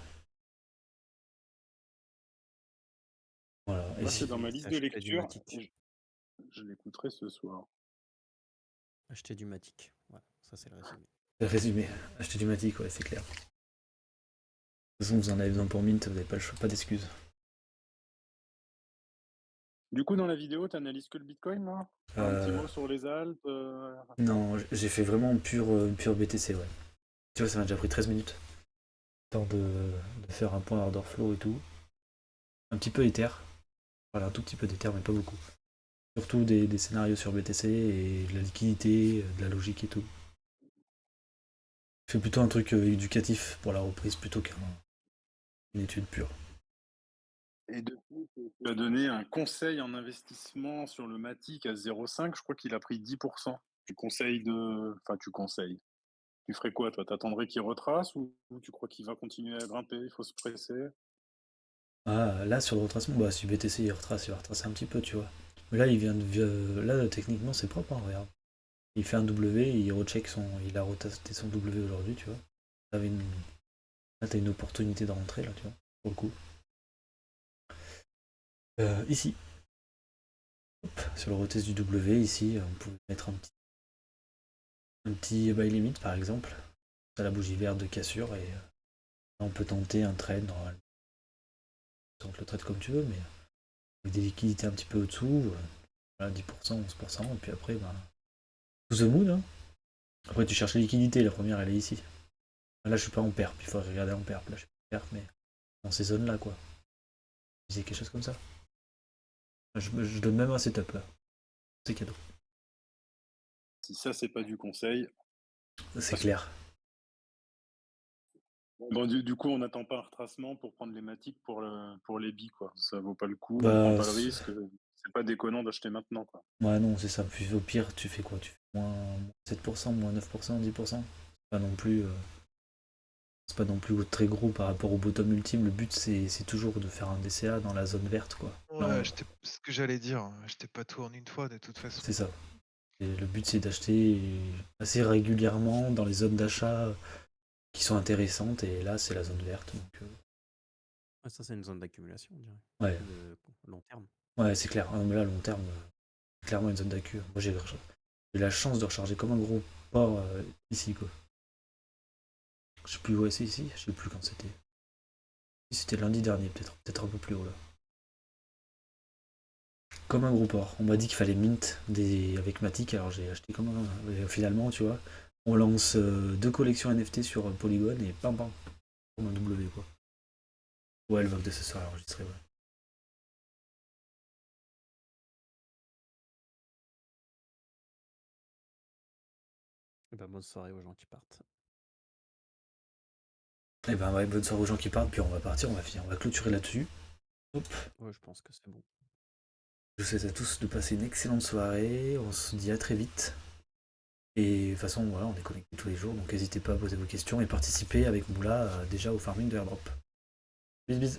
Speaker 1: Voilà, et
Speaker 2: Moi, c'est
Speaker 1: si
Speaker 2: dans ma liste de
Speaker 3: Acheter du
Speaker 2: lecture
Speaker 3: Matic.
Speaker 2: et je l'écouterai ce soir.
Speaker 3: Acheter du Matic. Voilà, ça c'est le résumé.
Speaker 1: le résumé, acheter du Matic, ouais, c'est clair. De toute façon, vous en avez besoin pour Mint, vous n'avez pas le choix, pas d'excuses.
Speaker 2: Du coup, dans la vidéo, tu analyses que le Bitcoin, là? Un petit mot sur les Alpes
Speaker 1: Non, j'ai fait vraiment pur BTC, ouais. Tu vois, ça m'a déjà pris 13 minutes. Temps de faire un point order flow et tout. Un petit peu Ether. Voilà, un tout petit peu d'Ether, mais pas beaucoup. Surtout des scénarios sur BTC et de la liquidité, de la logique et tout. Je fais plutôt un truc éducatif pour la reprise plutôt qu'une étude pure.
Speaker 2: Et depuis que tu as donné un conseil en investissement sur le Matic à 0,5, je crois qu'il a pris 10%. Tu conseilles de... Enfin, tu conseilles. Tu ferais quoi, toi? T'attendrais qu'il retrace ou tu crois qu'il va continuer à grimper? Il faut se presser?
Speaker 1: Ah, là, sur le retracement, bah, si BTC il va retracer un petit peu, tu vois. Mais là, il vient de. Là, techniquement, c'est propre, hein, regarde. Il fait un W, il recheck il a retesté son W aujourd'hui, tu vois. Là, t'as une opportunité de rentrer, là, tu vois, pour le coup. Ici. Hop, sur le retest du W, ici, on pouvait mettre un petit buy limit, par exemple. À la bougie verte de cassure, et on peut tenter un trade, normalement. Tente le trade comme tu veux, mais avec des liquidités un petit peu au-dessous, voilà, 10%, 11%, et puis après, bah, to the moon, hein. Après, tu cherches les liquidités, la première, elle est ici. Là, je suis pas en perp, il faut regarder en perp. Là, je suis pas en perp, mais dans ces zones-là, quoi. C'est quelque chose comme ça. Je donne même un setup, là. C'est cadeau.
Speaker 2: Si ça, c'est pas du conseil.
Speaker 1: C'est clair.
Speaker 2: Bon, du coup, on n'attend pas un retracement pour prendre les Matiques pour les billes, quoi. Ça vaut pas le coup, on
Speaker 1: Bah,
Speaker 2: prend pas le risque. C'est pas déconnant d'acheter maintenant, quoi.
Speaker 1: ouais, non, c'est ça. Puis au pire, tu fais quoi? Tu fais moins 7%, moins 9%, 10%. Pas non plus. C'est pas non plus très gros par rapport au bottom ultime. Le but, c'est toujours de faire un DCA dans la zone verte, quoi.
Speaker 4: Ouais, c'est ce que j'allais dire. Acheter pas tout en une fois, de toute façon.
Speaker 1: C'est ça. Et le but, c'est d'acheter assez régulièrement dans les zones d'achat qui sont intéressantes. Et là, c'est la zone verte. Donc,
Speaker 3: Ah, ça c'est une zone d'accumulation, on dirait.
Speaker 1: ouais.
Speaker 3: De long terme.
Speaker 1: Ouais, c'est clair. Ah, mais là, long terme, clairement une zone d'accu. Moi, j'ai la chance de recharger comme un gros porc ici, quoi. Je sais plus où c'est ici. Je sais plus quand c'était. C'était lundi dernier, peut-être un peu plus haut là. Comme un gros porc. On m'a dit qu'il fallait mint avec Matic, alors j'ai acheté comme un. Et finalement, tu vois, on lance 2 collections NFT sur Polygon et pam pam. comme un W, quoi. Ouais, le bug d'accessoire est enregistré, ouais.
Speaker 3: Et bah, bonne soirée aux gens qui partent.
Speaker 1: Et ben ouais, bonne soirée aux gens qui partent, puis on va partir, on va finir, on va clôturer là-dessus. Hop.
Speaker 3: Ouais, je pense que c'est bon.
Speaker 1: Je vous souhaite à tous de passer une excellente soirée, on se dit à très vite. Et de toute façon, voilà, on est connectés tous les jours, donc n'hésitez pas à poser vos questions et participer avec Moula déjà au farming de airdrop. Bis bis.